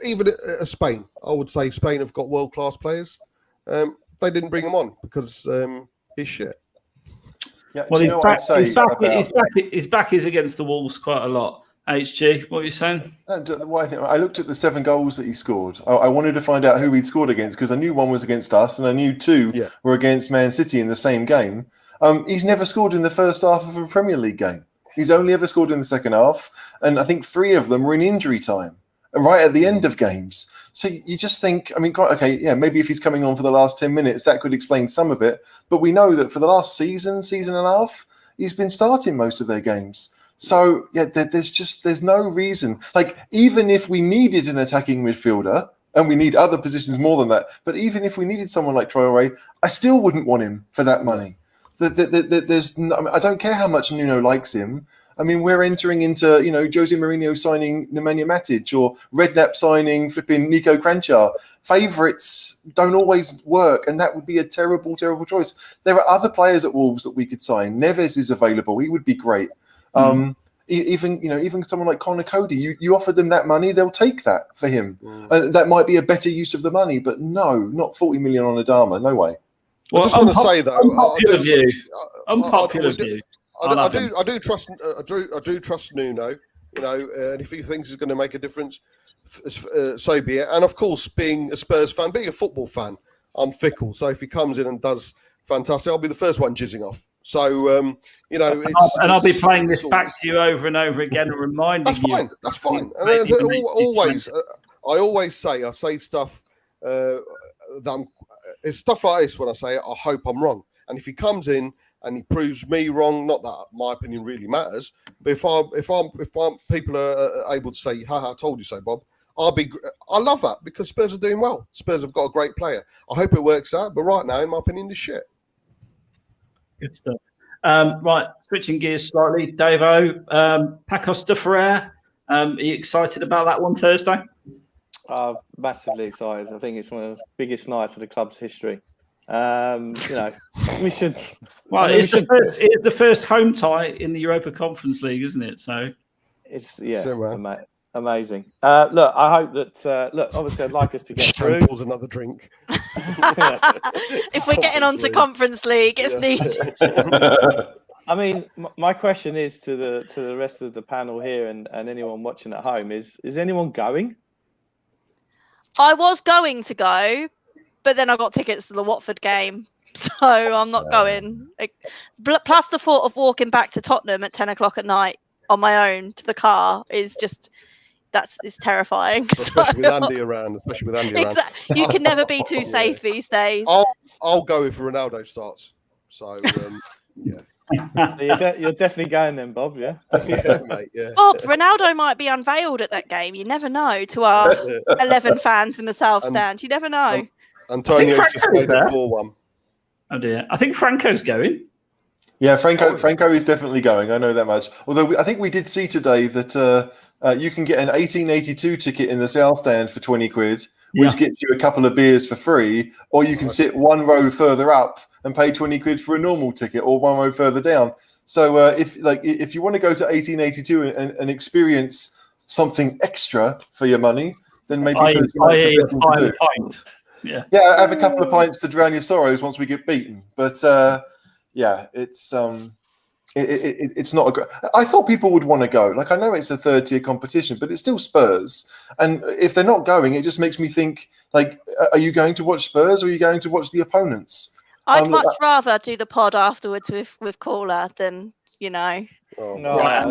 even Spain. I would say Spain have got world-class players. They didn't bring him on because he's shit.
Yeah,
well, his back is against the Wolves quite a lot. HG, what are you saying?
I looked at the 7 goals that he scored. I wanted to find out who he'd scored against because I knew one was against us and I knew 2 were against Man City in the same game. He's never scored in the first half of a Premier League game. He's only ever scored in the second half, and I think 3 of them were in injury time, right at the end of games. So you just think, I mean, maybe if he's coming on for the last 10 minutes, that could explain some of it. But we know that for the last season and a half, he's been starting most of their games. So, there's no reason. Like, even if we needed an attacking midfielder, and we need other positions more than that, but even if we needed someone like Traoré, I still wouldn't want him for that money. I don't care how much Nuno likes him. I mean, we're entering into, Jose Mourinho signing Nemanja Matic or Redknapp signing flipping Nico Kranjčar. Favourites don't always work, and that would be a terrible, terrible choice. There are other players at Wolves that we could sign. Neves is available. He would be great. Even someone like Connor Cody, you offer them that money, they'll take that for him. That might be a better use of the money, but no, not 40 million on Adama. No way.
Well, I just want to say though,
unpopular view.
I do trust Nuno. And if he thinks he's going to make a difference, so be it. And of course, being a Spurs fan, being a football fan, I'm fickle. So if he comes in and does fantastic, I'll be the first one jizzing off. So
I'll be playing this back to you over and over again and reminding you.
That's fine. And I say stuff it's stuff like this when I say it, I hope I'm wrong. And if he comes in and he proves me wrong, not that my opinion really matters, but if people are able to say, "Ha, I told you so, Bob," I love that because Spurs are doing well. Spurs have got a great player. I hope it works out, but right now, in my opinion, is shit.
Good stuff. Right, switching gears slightly, Davo, Pacos de Ferrer. Are you excited about that one Thursday?
Massively excited. I think it's one of the biggest nights of the club's history. We should.
Well, it's the first home tie in the Europa Conference League, isn't it? So
it's amazing. Look, I hope that. Obviously, I'd like us to get through.
Pulls another drink.
If we're getting on to Conference League, it's needed.
I mean, my question is to the rest of the panel here and anyone watching at home: is anyone going?
I was going to go, but then I got tickets to the Watford game, so I'm not going. Plus, the thought of walking back to Tottenham at 10 o'clock at night on my own to the car is just is terrifying.
Especially with Andy around.
You can never be too safe these days.
I'll go if Ronaldo starts. So yeah.
So you're definitely going then, Bob, yeah?
Yeah, mate, yeah.
Bob, Ronaldo might be unveiled at that game. You never know, to our 11 fans in the South Stand. You never know.
Antonio's just made a 4-1.
Oh, dear. I think Franco's going.
Yeah, Franco is definitely going. I know that much. Although I think we did see today that you can get an 1882 ticket in the South Stand for 20 quid, which gets you a couple of beers for free, or you can sit one row further up and pay 20 quid for a normal ticket, or one row further down. So if you want to go to 1882 and experience something extra for your money, then maybe
I hear a pint. Yeah,
have a couple of pints to drown your sorrows once we get beaten. But it's it's not a great. I thought people would want to go. Like, I know it's a third tier competition, but it's still Spurs. And if they're not going, it just makes me think, like, are you going to watch Spurs or are you going to watch the opponents?
I'd much rather do the pod afterwards with Caller than, you know.
Oh,
no,
right.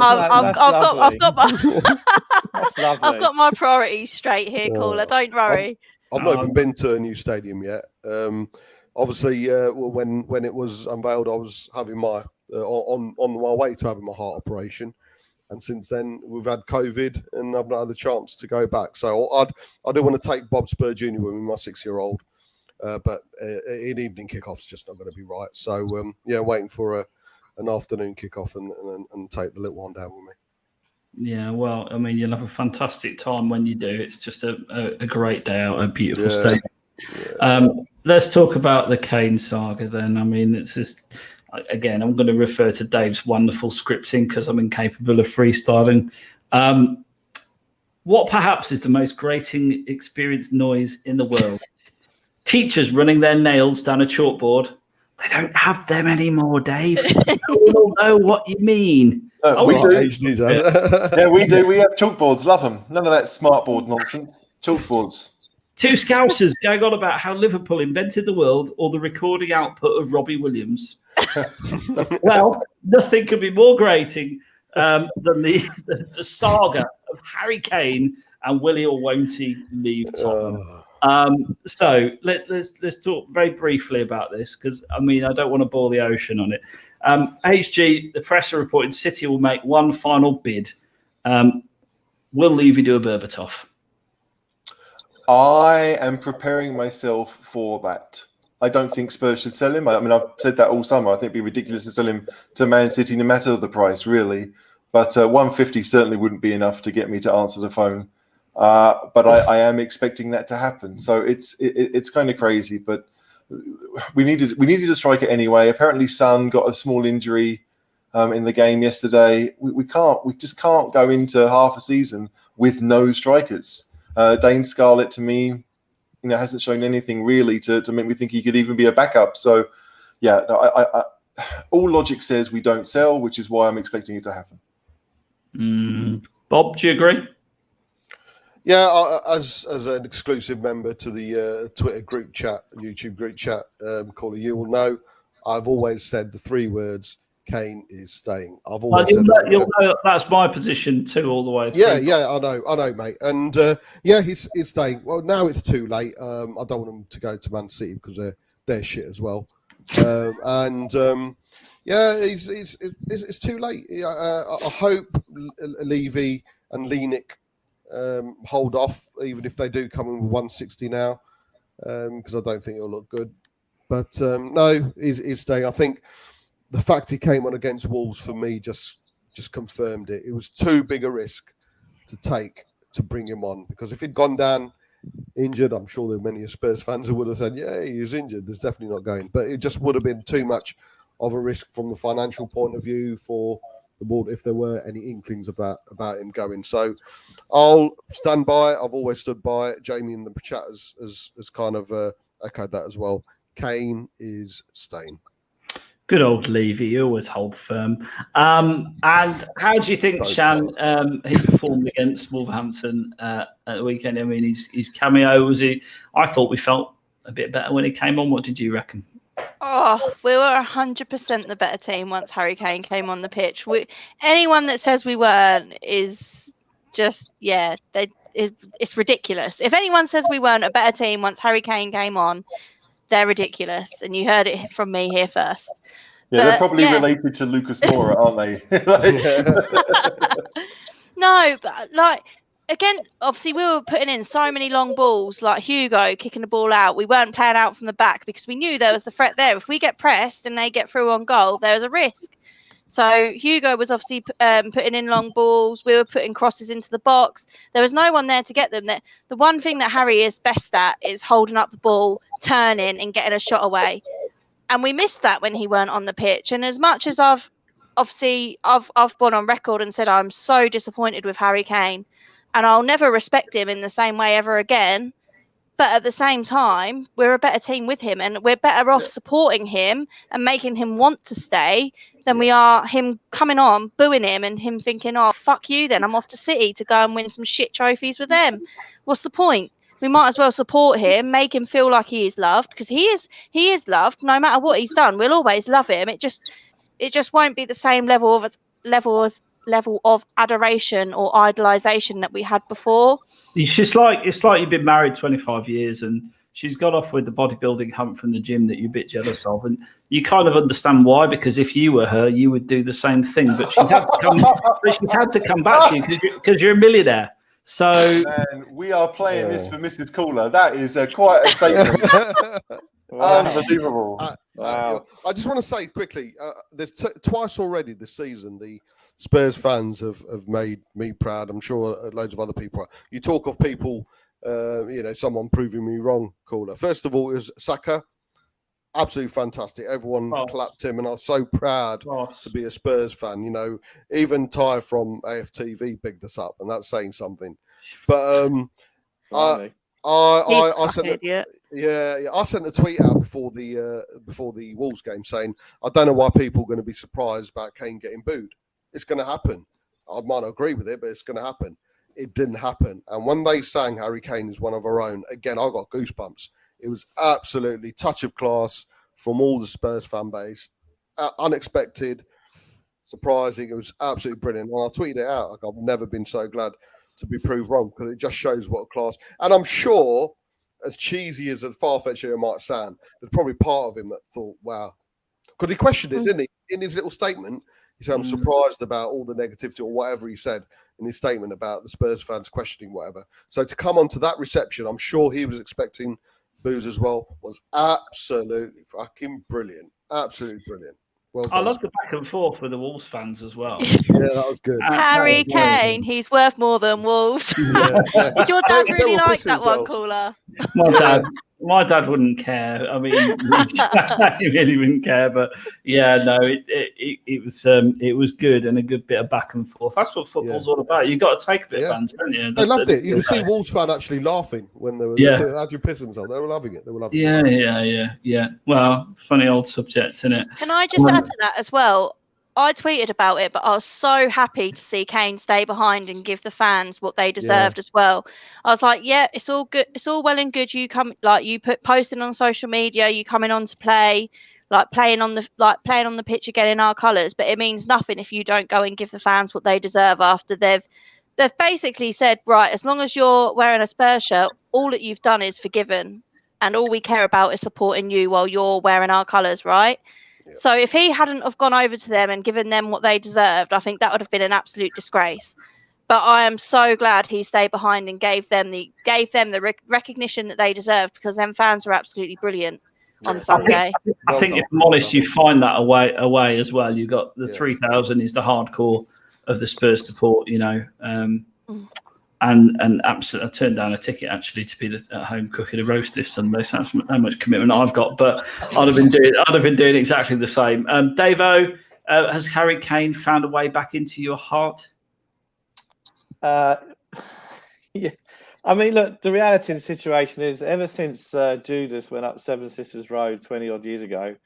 I've got my priorities straight here, Caller. Don't worry.
I've not even been to a new stadium yet. Obviously, when it was unveiled, I was having my on my way to having my heart operation, and since then we've had COVID, and I've not had the chance to go back. So I do want to take Bob Spur Jr. with me, my 6-year-old, but in evening kickoff's just not going to be right. So waiting for an afternoon kickoff and take the little one down with me.
Yeah, well, I mean, you'll have a fantastic time when you do. It's just a great day out, a beautiful stadium. Yeah. Let's talk about the Kane saga then. I mean, it's just, again, I'm going to refer to Dave's wonderful scripting because I'm incapable of freestyling. What perhaps is the most grating experience noise in the world? Teachers running their nails down a chalkboard. They don't have them anymore, Dave. We all know what you mean.
We do. Yeah, we do. We have chalkboards. Love them. None of that smartboard nonsense. Chalkboards.
Two Scousers going on about how Liverpool invented the world or the recording output of Robbie Williams. Well, nothing could be more grating than the saga of Harry Kane and will he or won't he leave Tottenham. So let's talk very briefly about this because, I mean, I don't want to boil the ocean on it. HG, the press are reporting City will make one final bid. Will Levy do a Berbatov?
I am preparing myself for that. I don't think Spurs should sell him. I mean, I've said that all summer. I think it'd be ridiculous to sell him to Man City, no matter the price, really. But 150 certainly wouldn't be enough to get me to answer the phone. But I am expecting that to happen. So it's kind of crazy. But we needed a striker anyway. Apparently, Son got a small injury in the game yesterday. We just can't go into half a season with no strikers. Dane Scarlett, to me, hasn't shown anything really to make me think he could even be a backup. So, yeah, I all logic says we don't sell, which is why I'm expecting it to happen.
Bob, do you agree?
Yeah, as an exclusive member to the Twitter group chat, YouTube group chat, Caller, you will know, I've always said the 3 words, Kane is staying. I've always said that.
You'll know that's my position too, all the way through.
Yeah, I know, mate. And he's staying. Well, now it's too late. I don't want him to go to Man City because they're shit as well. It's too late. I hope Levy and Lenik hold off, even if they do come in with 160 now, because I don't think it'll look good. But no, he's staying. I think the fact he came on against Wolves for me just confirmed it. It was too big a risk to take to bring him on, because if he'd gone down injured. I'm sure there were many Spurs fans who would have said, yeah, he's injured. There's definitely not going. But it just would have been too much of a risk from the financial point of view for the board if there were any inklings about him going. So I'll stand by it. I've always stood by it. Jamie in the chat has kind of echoed that as well. Kane is staying.
Good old Levy, he always holds firm. And how do you think, Shan, he performed against Wolverhampton at the weekend? I mean, his cameo, was he? I thought we felt a bit better when he came on. What did you reckon?
Oh, we were 100% the better team once Harry Kane came on the pitch. Anyone that says we weren't is just, it's ridiculous. If anyone says we weren't a better team once Harry Kane came on, they're ridiculous. And you heard it from me here first.
Yeah, they're probably related to Lucas Moura, aren't they?
No, but again, obviously we were putting in so many long balls, like Hugo kicking the ball out. We weren't playing out from the back because we knew there was the threat there. If we get pressed and they get through on goal, there's a risk. So Hugo was obviously putting in long balls. We were putting crosses into the box. There was no one there to get them. The one thing that Harry is best at is holding up the ball, turning and getting a shot away. And we missed that when he weren't on the pitch. And as much as I've gone on record and said I'm so disappointed with Harry Kane, and I'll never respect him in the same way ever again. But at the same time, we're a better team with him, and we're better off supporting him and making him want to stay than we are him coming on, booing him, and him thinking, oh, fuck you then, I'm off to City to go and win some shit trophies with them. What's the point? We might as well support him, make him feel like he is loved, because he is loved no matter what he's done. We'll always love him. It just won't be the same level of adoration or idolization that we had before.
It's like you've been married 25 years and she's got off with the bodybuilding hump from the gym that you're a bit jealous of, and you kind of understand why, because if you were her, you would do the same thing. But she's had to come back to you because you're a millionaire. So
man, we are playing this for Mrs. Cooler. That is quite a statement. Unbelievable.
Wow. I just want to say quickly, there's twice already this season the Spurs fans have made me proud. I'm sure loads of other people are. You talk of people, someone proving me wrong, Caller. First of all, it was Saka. Absolutely fantastic. Everyone clapped him, and I was so proud to be a Spurs fan. You know, even Ty from AFTV picked us up, and that's saying something. But I sent I sent a tweet out before the Wolves game saying I don't know why people are going to be surprised about Kane getting booed. It's going to happen. I might not agree with it, but it's going to happen. It didn't happen. And when they sang Harry Kane is one of our own, again, I got goosebumps. It was absolutely touch of class from all the Spurs fan base. Unexpected, surprising. It was absolutely brilliant. And I tweeted it out. Like, I've never been so glad to be proved wrong, because it just shows what a class. And I'm sure, as cheesy as a far-fetched it might sound, there's probably part of him that thought, wow. Because he questioned it, didn't he? In his little statement, he said, I'm surprised about all the negativity or whatever he said in his statement about the Spurs fans questioning whatever. So to come onto that reception, I'm sure he was expecting boos as well, was absolutely fucking brilliant. Absolutely brilliant. Well done.
I love the back and forth with the Wolves fans as well.
Yeah, that was good.
Harry Kane, he's worth more than Wolves. Did your dad really like that one, Caller?
My dad wouldn't care. I mean, he really wouldn't care. But yeah, no, it was good, and a good bit of back and forth. That's what football's all about. You've got to take a bit of fans, don't you?
They loved it. You could see Wolves fan actually laughing when they were actually pissing themselves. They were loving it.
Yeah. Well, funny old subject, isn't it?
Can I just add to that as well? I tweeted about it, but I was so happy to see Kane stay behind and give the fans what they deserved as well. I was like, yeah, it's all good. It's all well and good. You come, like, you posting on social media, you coming on to play, like playing on the pitch again in our colours. But it means nothing if you don't go and give the fans what they deserve after they've basically said, right, as long as you're wearing a Spurs shirt, all that you've done is forgiven, and all we care about is supporting you while you're wearing our colours, right? So if he hadn't have gone over to them and given them what they deserved, I think that would have been an absolute disgrace. But I am so glad he stayed behind and gave them the recognition that they deserved, because them fans were absolutely brilliant on Sunday.
I think if I'm honest, you find that away as well. You've got the 3,000 is the hardcore of the Spurs support, you know. and absolutely, I turned down a ticket actually to be at home cooking a roast this Sunday. So that's how much commitment I've got. But I'd have been doing exactly the same. Davo, has Harry Kane found a way back into your heart?
Yeah. I mean, look, the reality of the situation is ever since Judas went up Seven Sisters Road 20 odd years ago,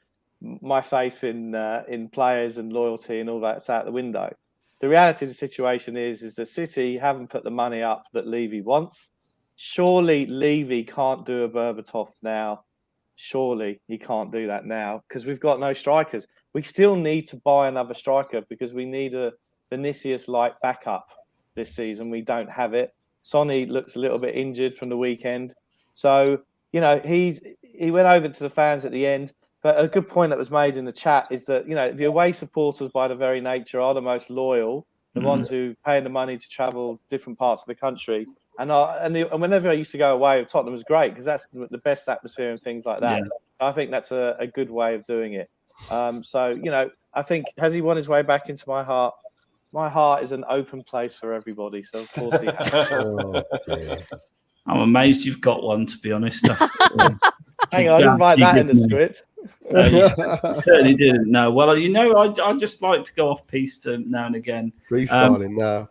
my faith in players and loyalty and all that's out the window. The reality of the situation is that City haven't put the money up that Levy wants. Surely Levy can't do a Berbatov now. Surely he can't do that now because we've got no strikers. We still need to buy another striker because we need a Vinicius-like backup this season. We don't have it. Sonny looks a little bit injured from the weekend. So, you know, he went over to the fans at the end. But a good point that was made in the chat is that, you know, the away supporters by the very nature are the most loyal, the ones who pay the money to travel different parts of the country. And whenever I used to go away, Tottenham was great because that's the best atmosphere and things like that. Yeah. I think that's a good way of doing it. So, you know, I think, has he won his way back into my heart? My heart is an open place for everybody. So, of course, he has.
I'm amazed you've got one, to be honest.
Hang on, I didn't write that in the script.
You certainly didn't. No. Well, you know, I just like to go off piste now and again.
Freestyling now.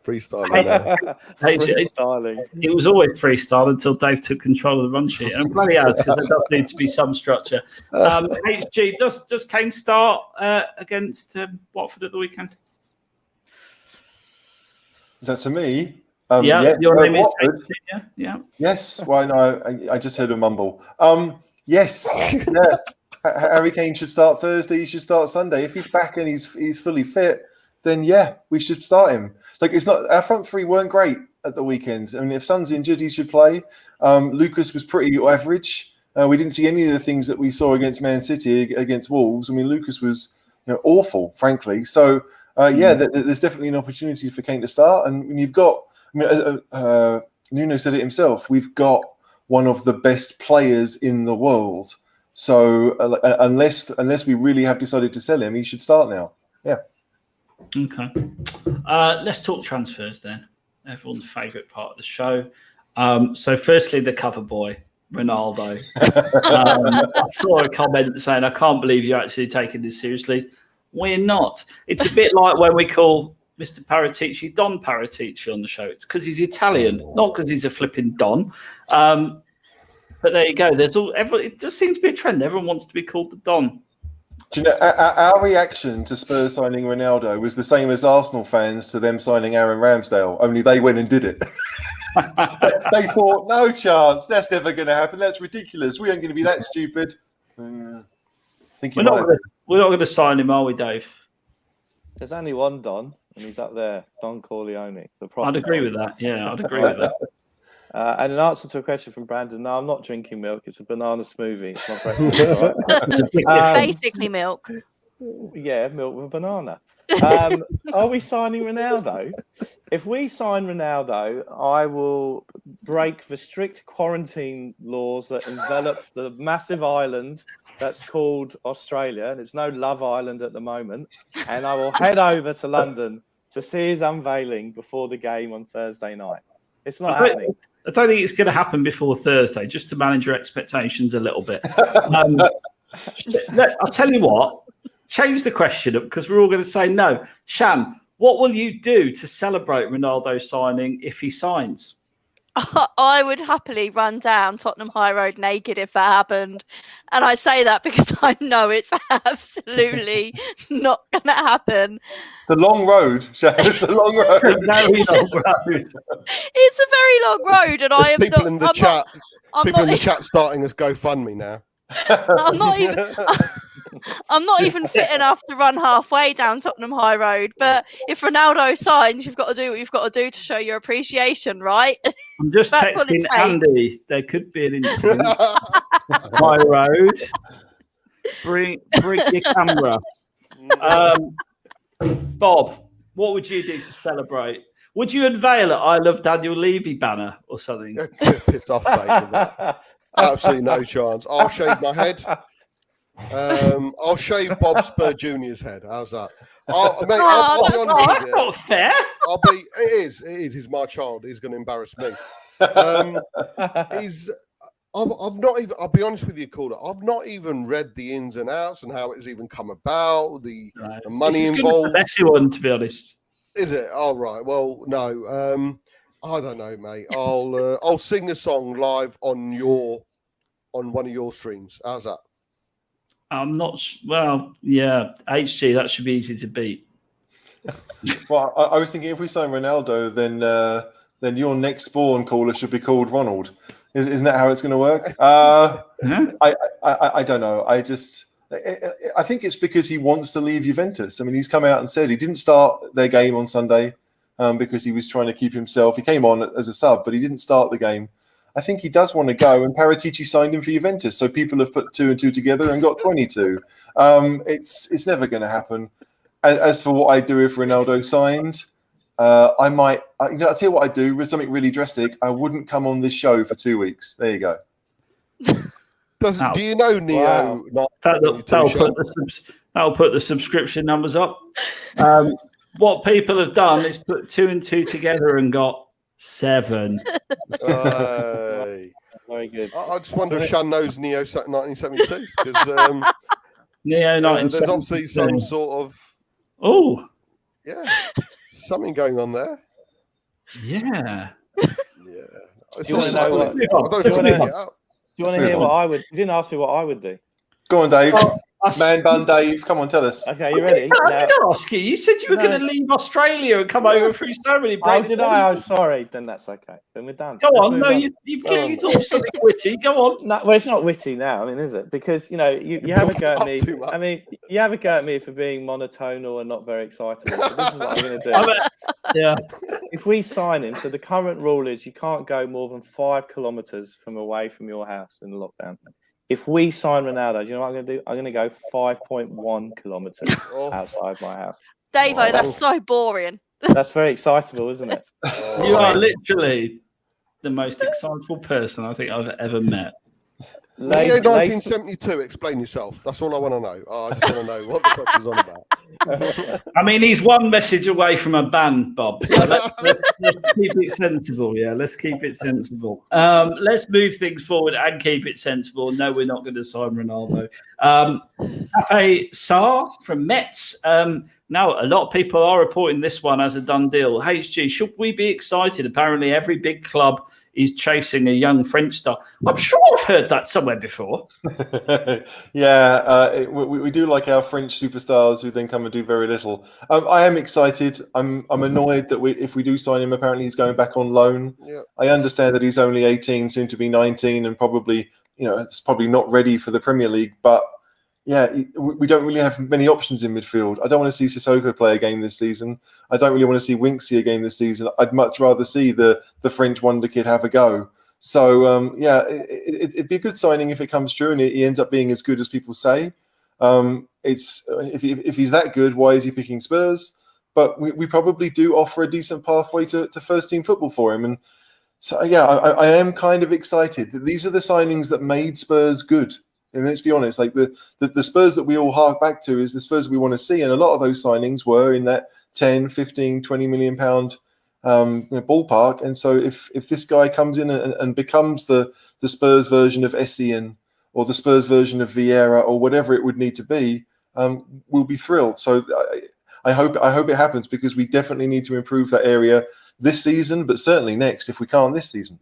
It was always freestyle until Dave took control of the run sheet. And I'm glad he has, because there does need to be some structure. HG, does Kane start against Watford at the weekend?
Is that to me?
Your name is Kane, yeah.
Yes. Why no? I just heard a mumble. Yes. Yeah. Harry Kane should start Thursday. He should start Sunday. If he's back and he's fully fit, then yeah, we should start him. Like, it's not, our front three weren't great at the weekend. I mean, if Son's injured, he should play. Lucas was pretty average. We didn't see any of the things that we saw against Man City, against Wolves. I mean, Lucas was awful, frankly. So there's definitely an opportunity for Kane to start. And when you've got, Nuno said it himself, we've got one of the best players in the world. So unless we really have decided to sell him, he should start now. Yeah.
Okay. Let's talk transfers then. Everyone's favourite part of the show. So firstly, the cover boy, Ronaldo. I saw a comment saying, "I can't believe you're actually taking this seriously." We're not. It's a bit like when we call Mr. Paratici Don Paratici on the show. It's because he's Italian, not because he's a flipping Don. But there you go. It just seems to be a trend. Everyone wants to be called the Don.
Do you know, our reaction to Spurs signing Ronaldo was the same as Arsenal fans to them signing Aaron Ramsdale, only they went and did it. They thought, no chance. That's never going to happen. That's ridiculous. We aren't going to be that stupid. We're
not going to sign him, are we, Dave?
There's only one Don, and he's up there, Don Corleone.
I'd agree with that. Yeah, I'd agree with that.
And in answer to a question from Brandon, no, I'm not drinking milk. It's a banana smoothie. It's not breakfast.
It's basically milk.
Yeah, milk with a banana. Are we signing Ronaldo? If we sign Ronaldo, I will break the strict quarantine laws that envelop the massive island that's called Australia. There's no Love Island at the moment. And I will head over to London to see his unveiling before the game on Thursday night. It's not happening.
I don't think it's going to happen before Thursday, just to manage your expectations a little bit. I'll tell you what, change the question up because we're all going to say no. Shan, what will you do to celebrate Ronaldo's signing if he signs?
I would happily run down Tottenham High Road naked if that happened. And I say that because I know it's absolutely not going to happen.
It's a long road, Shan. It's a long road.
Very long road.
It's a very long road. And I am
people in the chat. People in the chat starting us GoFundMe now.
I'm not even fit enough to run halfway down Tottenham High Road. But if Ronaldo signs, you've got to do what you've got to do to show your appreciation, right?
I'm just texting Andy. There could be an incident. High Road. Bring your camera. Bob, what would you do to celebrate? Would you unveil I Love Daniel Levy banner or something?
Piss off, mate, with that. Absolutely no chance. I'll shave my head. I'll shave Bob Spur Jr.'s head. How's that? I'll be honest with
That's
you.
not fair.
It is. He's my child. He's going to embarrass me. I've not even. I'll be honest with you, Calder. I've not even read the ins and outs and how it's even come about. The money involved.
That's the one, to be honest.
Is it? All right. Well, no. I don't know, mate. I'll sing a song live on one of your streams. How's that?
I'm not. Well, yeah. HG. That should be easy to beat.
Well, I was thinking if we sign Ronaldo, then your next born caller should be called Ronald. Isn't that how it's going to work? I don't know. I think it's because he wants to leave Juventus. I mean, he's come out and said he didn't start their game on Sunday because he was trying to keep himself. He came on as a sub, but he didn't start the game. I think he does want to go, and Paratici signed him for Juventus, so people have put 2 and 2 together and got 22. It's never going to happen. As for what I do if Ronaldo signed, I might. I'll tell you what I do with something really drastic. I wouldn't come on this show for 2 weeks. There you go.
Do you know Neo?
Wow. That'll put the subscription numbers up. What people have done is put 2 and 2 together and got 7.
Very good.
I just wonder if Shan knows Neo 1972 because
Neo 1972.
There's obviously some sort of something going on there.
Yeah.
Do you want to hear what I would? You didn't ask me what I would do.
Go on, Dave. Man bun Dave. Come on, tell us.
Okay, you ready?
I did ask you. You said you were going to leave Australia and come over through so many
places. Oh, did I? I'm sorry. Then that's okay. Then we're done.
Go on. No, you've clearly thought of something witty. Go on.
No, well, it's not witty now. I mean, is it? Because, you have a go at me. I mean, you have a go at me for being monotonal and not very excitable. So this is what I'm going to do.
Yeah.
If we sign him, so the current rule is you can't go more than 5 kilometres from away from your house in the lockdown. If we sign Ronaldo, do you know what I'm going to do? I'm going to go 5.1 kilometres outside my house.
Davo, that's so boring.
That's very excitable, isn't it?
You are literally the most excitable person I think I've ever met.
Leo 1972, explain yourself. That's all I want to know. I just want to know what the fuck is on about.
I mean, he's one message away from a ban, Bob. So let's keep it sensible. Yeah, let's keep it sensible. Let's move things forward and keep it sensible. No, we're not going to sign Ronaldo. Pape Sarr from Metz. Now, a lot of people are reporting this one as a done deal. HG, should we be excited? Apparently, every big club is chasing a young French star. I'm sure I've heard that somewhere before.
We do like our French superstars who then come and do very little. I am excited. I'm annoyed that if we do sign him, apparently he's going back on loan. Yeah. I understand that he's only 18, soon to be 19, and probably, it's probably not ready for the Premier League. But yeah, we don't really have many options in midfield. I don't want to see Sissoko play a game this season. I don't really want to see Winks see a game this season. I'd much rather see the French wonder kid have a go. So, it'd be a good signing if it comes true and he ends up being as good as people say. If he's that good, why is he picking Spurs? But we probably do offer a decent pathway to first-team football for him. And so, yeah, I am kind of excited. These are the signings that made Spurs good. And let's be honest, like the Spurs that we all hark back to is the Spurs we want to see. And a lot of those signings were in that 10, 15, 20 million pound ballpark. And so if this guy comes in and becomes the Spurs version of Essien or the Spurs version of Vieira or whatever it would need to be, we'll be thrilled. So I hope it happens because we definitely need to improve that area this season, but certainly next if we can't this season.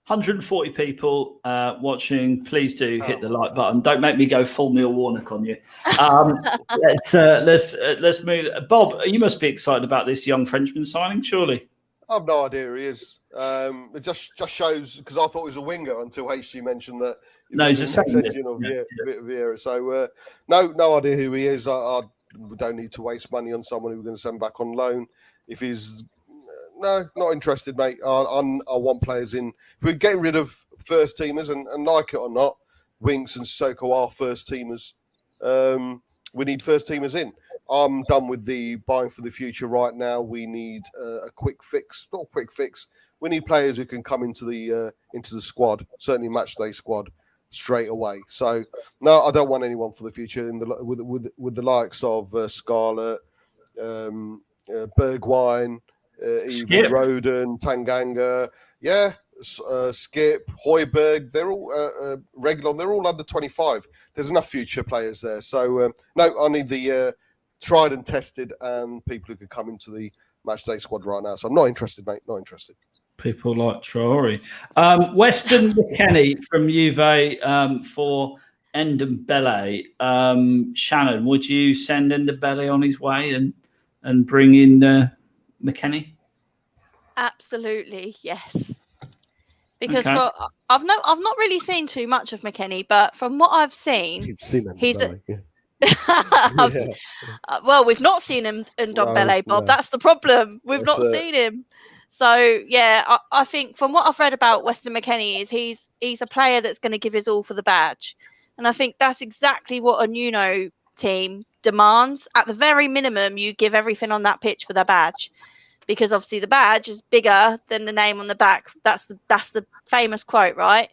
140 people watching. Please do hit the like button. Don't make me go full Neil Warnock on you. Let's move. Bob, you must be excited about this young Frenchman signing, surely.
I've no idea who he is. It just shows because I thought he was a winger until HG mentioned that.
He's a second.
Vieira. So no idea who he is. I don't need to waste money on someone who we're going to send back on loan. If he's no, not interested, mate. I want players in. If we're getting rid of first teamers, and like it or not, Winks and Sissoko are first teamers. We need first teamers in. I'm done with the buying for the future right now. We need a quick fix. Not a quick fix. We need players who can come into the squad, certainly match day squad. straight away. So no, I don't want anyone for the future in the with the likes of Scarlett, Bergwijn, even Roden, Tanganga, Skip, Højbjerg. They're all Reguilon. They're all under 25. There's enough future players there. So no, I need the tried and tested and people who can come into the matchday squad right now. So I'm not interested, mate. Not interested.
People like Traore. Weston McKennie from Juve for Ndombele. Shannon, would you send Ndombele on his way and bring in McKennie?
Absolutely, yes. Because I've not really seen too much of McKennie, but from what I've seen,
You've seen
Ndombele,
yeah.
Well, we've not seen him in Ndombele, Bob. That's the problem. We've not seen him. So yeah, I think from what I've read about Weston McKennie is he's a player that's going to give his all for the badge, and I think that's exactly what a Nuno team demands. At the very minimum, you give everything on that pitch for the badge, because obviously the badge is bigger than the name on the back. That's the famous quote, right?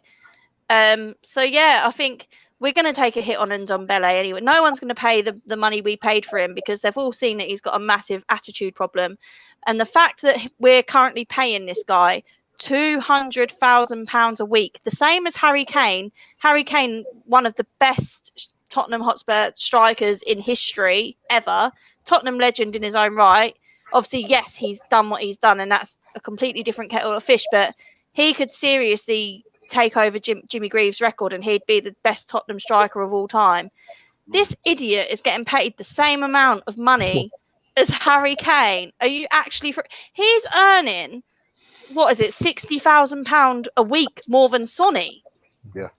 So yeah, I think we're going to take a hit on Ndombele anyway. No one's going to pay the money we paid for him because they've all seen that he's got a massive attitude problem. And the fact that we're currently paying this guy £200,000 a week, the same as Harry Kane. Harry Kane, one of the best Tottenham Hotspur strikers in history ever, Tottenham legend in his own right. Obviously, yes, he's done what he's done, and that's a completely different kettle of fish, but he could seriously take over Jimmy Greaves' record and he'd be the best Tottenham striker of all time. This idiot is getting paid the same amount of money as Harry Kane. Are you actually... He's earning, what is it, £60,000 a week more than Sonny?
Yeah.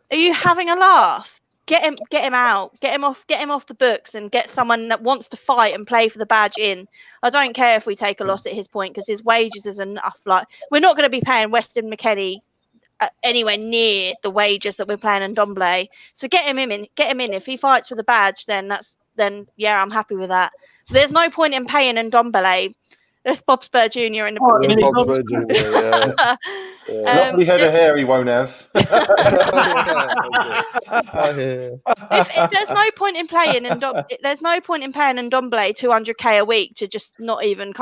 Are you having a laugh? Get him out. Get him off the books and get someone that wants to fight and play for the badge in. I don't care if we take a loss at his point because his wages is enough. Like, we're not going to be paying Weston McKennie anywhere near the wages that we're paying in Ndombele. So get him in. If he fights for the badge, then yeah, I'm happy with that. There's no point in paying Ndombele. There's Bob Spur Jr. in the
Bob Spur Jr.
Lovely head of hair he won't have.
if there's no point in playing there's no point in paying Ndombele 200k a week to just not even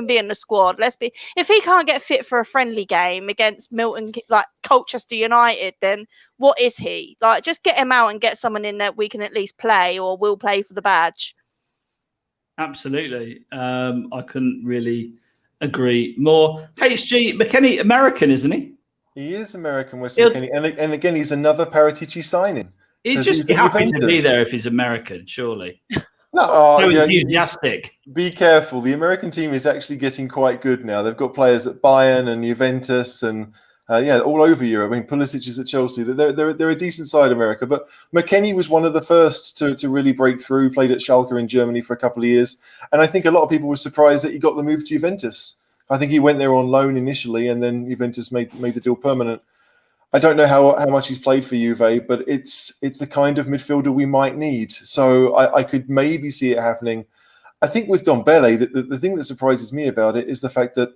be in the squad. If he can't get fit for a friendly game against Milton, like Colchester United, then what is he? Like, just get him out and get someone in that we can at least play or will play for the badge.
Absolutely. I couldn't really agree more. HG McKennie, American, isn't he?
He is American, Weston McKennie. And again, he's another Paratici signing.
He'd just be happy to be there if he's American, surely.
No,
enthusiastic.
Be careful. The American team is actually getting quite good now. They've got players at Bayern and Juventus and all over Europe. I mean, Pulisic is at Chelsea. They're a decent side, America. But McKennie was one of the first to really break through, played at Schalke in Germany for a couple of years. And I think a lot of people were surprised that he got the move to Juventus. I think he went there on loan initially, and then Juventus made the deal permanent. I don't know how much he's played for Juve, but it's the kind of midfielder we might need. So I could maybe see it happening. I think with Ndombele, the thing that surprises me about it is the fact that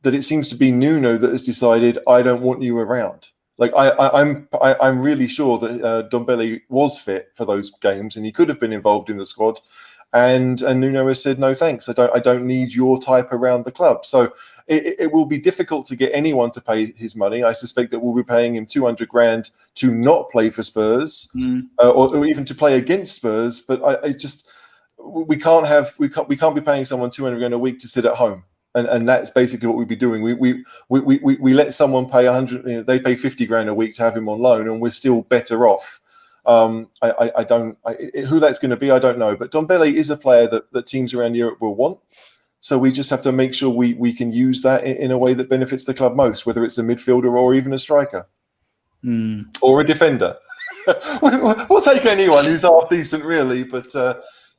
it seems to be Nuno that has decided, I don't want you around. Like I'm really sure that Ndombele was fit for those games and he could have been involved in the squad. And Nuno has said, no, thanks. I don't need your type around the club. So it will be difficult to get anyone to pay his money. I suspect that we'll be paying him 200 grand to not play for Spurs or even to play against Spurs. But we can't be paying someone 200 grand a week to sit at home. And that's basically what we'd be doing. We let someone pay 100. They pay 50 grand a week to have him on loan, and we're still better off. Who that's going to be, I don't know. But Ndombele is a player that teams around Europe will want. So we just have to make sure we can use that in a way that benefits the club most, whether it's a midfielder or even a striker or a defender. We'll take anyone who's half decent, really. But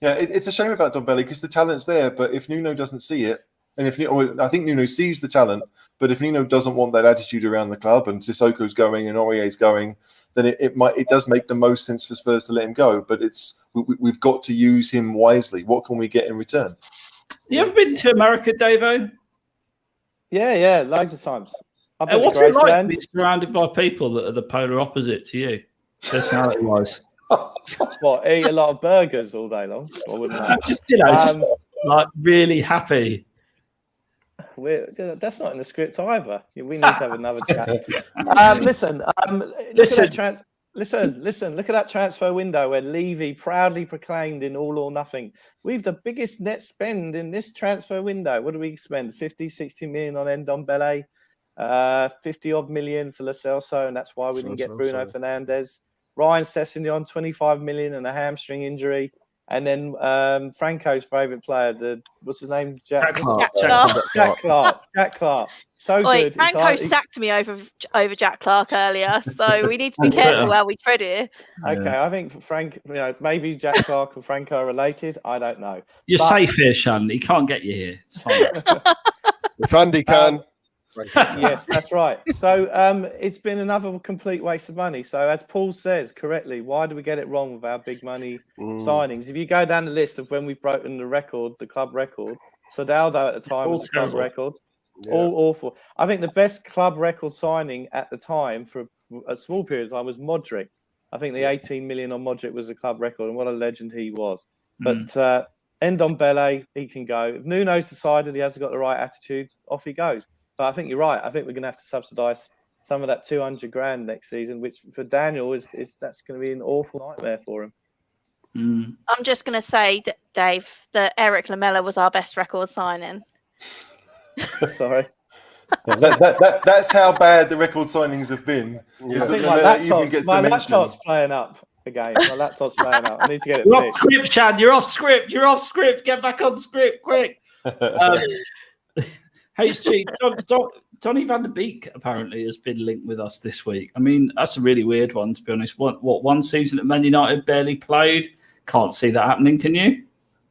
it's a shame about Ndombele because the talent's there. But if Nuno doesn't see it, and I think Nuno sees the talent, but if Nuno doesn't want that attitude around the club, and Sissoko's going and Aurier's going, then it does make the most sense for Spurs to let him go. But we've got to use him wisely. What can we get in return?
You ever been to America, Davo?
Yeah, loads of times.
What's it like to be surrounded by people that are the polar opposite to you, personality-wise?
What, eat a lot of burgers all day long? I wouldn't know.
Just like really happy.
That's not in the script either. We need to have another chat. Listen. Look at that transfer window where Levy proudly proclaimed in All or Nothing, we've the biggest net spend in this transfer window. What do we spend? 50, 60 million on Ndombele, 50 odd million for Lo Celso, and that's why we didn't get Bruno Fernandes. Ryan Sessegnon, 25 million and a hamstring injury. And then Franco's favourite player, what's his name? Jack Clark. So good.
Franco sacked me over Jack Clark earlier, so we need to be careful how we tread here.
Okay, I think Frank, maybe Jack Clark and Franco are related. I don't know.
You're safe here, Shan. He can't get you here. It's fine.
If Andy can.
Yes, that's right. So it's been another complete waste of money. So as Paul says correctly, why do we get it wrong with our big money signings? If you go down the list of when we've broken the club record, Soldado at the time was the club record. Yeah. All awful. I think the best club record signing at the time for a small period of time was Modric. I think the 18 million on Modric was a club record, and what a legend he was. But Ndombele, he can go. If Nuno's decided he hasn't got the right attitude, off he goes. But I think you're right. I think we're going to have to subsidise some of that 200 grand next season, which for Daniel that's going to be an awful nightmare for him.
I'm just going to say, Dave, that Eric Lamela was our best record signing.
Sorry.
That's how bad the record signings have been.
Yeah. I think my laptop's playing up again. My laptop's playing up. I need to get it
You're
fixed.
off script, Chad. You're off script. Get back on script, quick. HG, Donny van der Beek apparently has been linked with us this week. I mean, that's a really weird one, to be honest. One season at Man United, barely played. Can't see that happening, can you?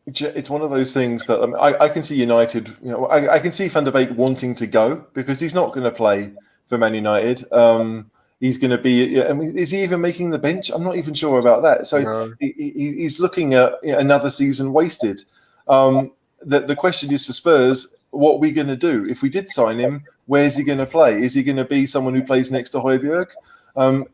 It's one of those things that I can see United. I can see Van der Beek wanting to go because he's not going to play for Man United. He's going to be. I mean, is he even making the bench? I'm not even sure about that. So no. He's looking at another season wasted. The question is for Spurs: what are we going to do if we did sign him? Where's he going to play? Is he going to be someone who plays next to Højbjerg?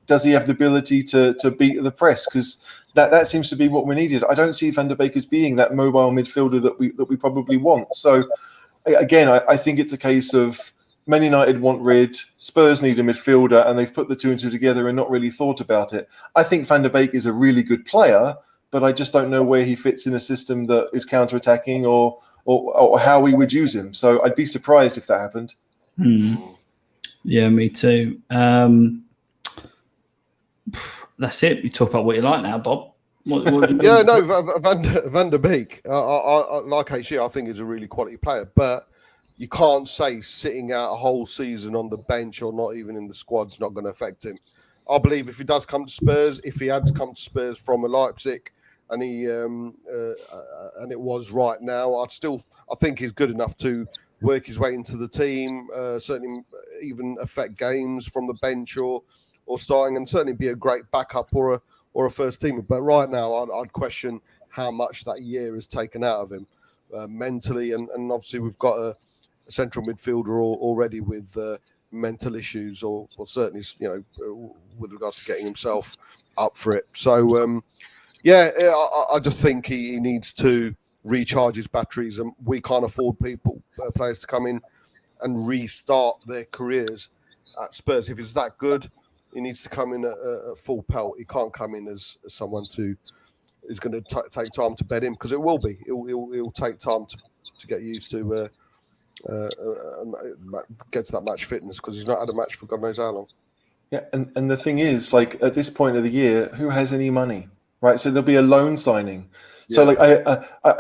Does he have the ability to beat the press? Because that seems to be what we needed. I don't see Van der Beek as being that mobile midfielder that we probably want. So again, I think it's a case of Man United want rid, Spurs need a midfielder, and they've put the two and two together and not really thought about it. I think Van der Beek is a really good player, but I just don't know where he fits in a system that is counter-attacking or how we would use him. So I'd be surprised if that happened.
Yeah, me too. That's it. You talk about what you like now, Bob.
Van der Beek, I like HG, I think he's a really quality player, but you can't say sitting out a whole season on the bench or not even in the squad's not going to affect him. I believe if he does come to Spurs, if he had to come to Spurs from a Leipzig, and and it was right now, I think he's good enough to work his way into the team, certainly even affect games from the bench or starting, and certainly be a great backup or a first teamer. But right now, I'd question how much that year has taken out of him mentally, and obviously we've got a central midfielder already with mental issues, or certainly with regards to getting himself up for it. So I just think he needs to recharge his batteries, and we can't afford players to come in and restart their careers at Spurs. If he's that good, he needs to come in at full pelt. He can't come in as someone who's going to take time to bed in, because it will be. It'll take time to get used to get to that match fitness, because he's not had a match for God knows how long.
Yeah, and the thing is, like at this point of the year, who has any money, right? So there'll be a loan signing. So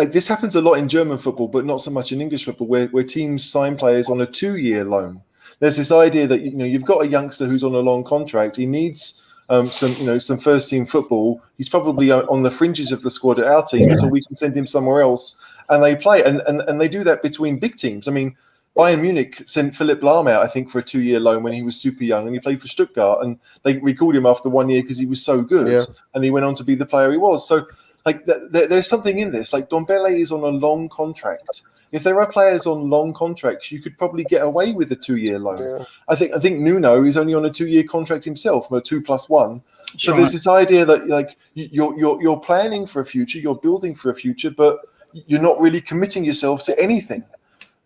this happens a lot in German football, but not so much in English football, where teams sign players on a 2-year loan. There's this idea that you've got a youngster who's on a long contract. He needs some first team football. He's probably on the fringes of the squad at our team, so we can send him somewhere else and they play. And they do that between big teams. I mean, Bayern Munich sent Philipp Lahm out, I think, for a 2-year loan when he was super young, and he played for Stuttgart, and they recalled him after 1 year because he was so good, and he went on to be the player he was. So like there's something in this. Like Ndombele is on a long contract. If there are players on long contracts, you could probably get away with a 2-year loan.
Yeah.
I think Nuno is only on a 2-year contract himself, a 2+1. So
Right.
there's this idea that like you're planning for a future, you're building for a future, but you're not really committing yourself to anything.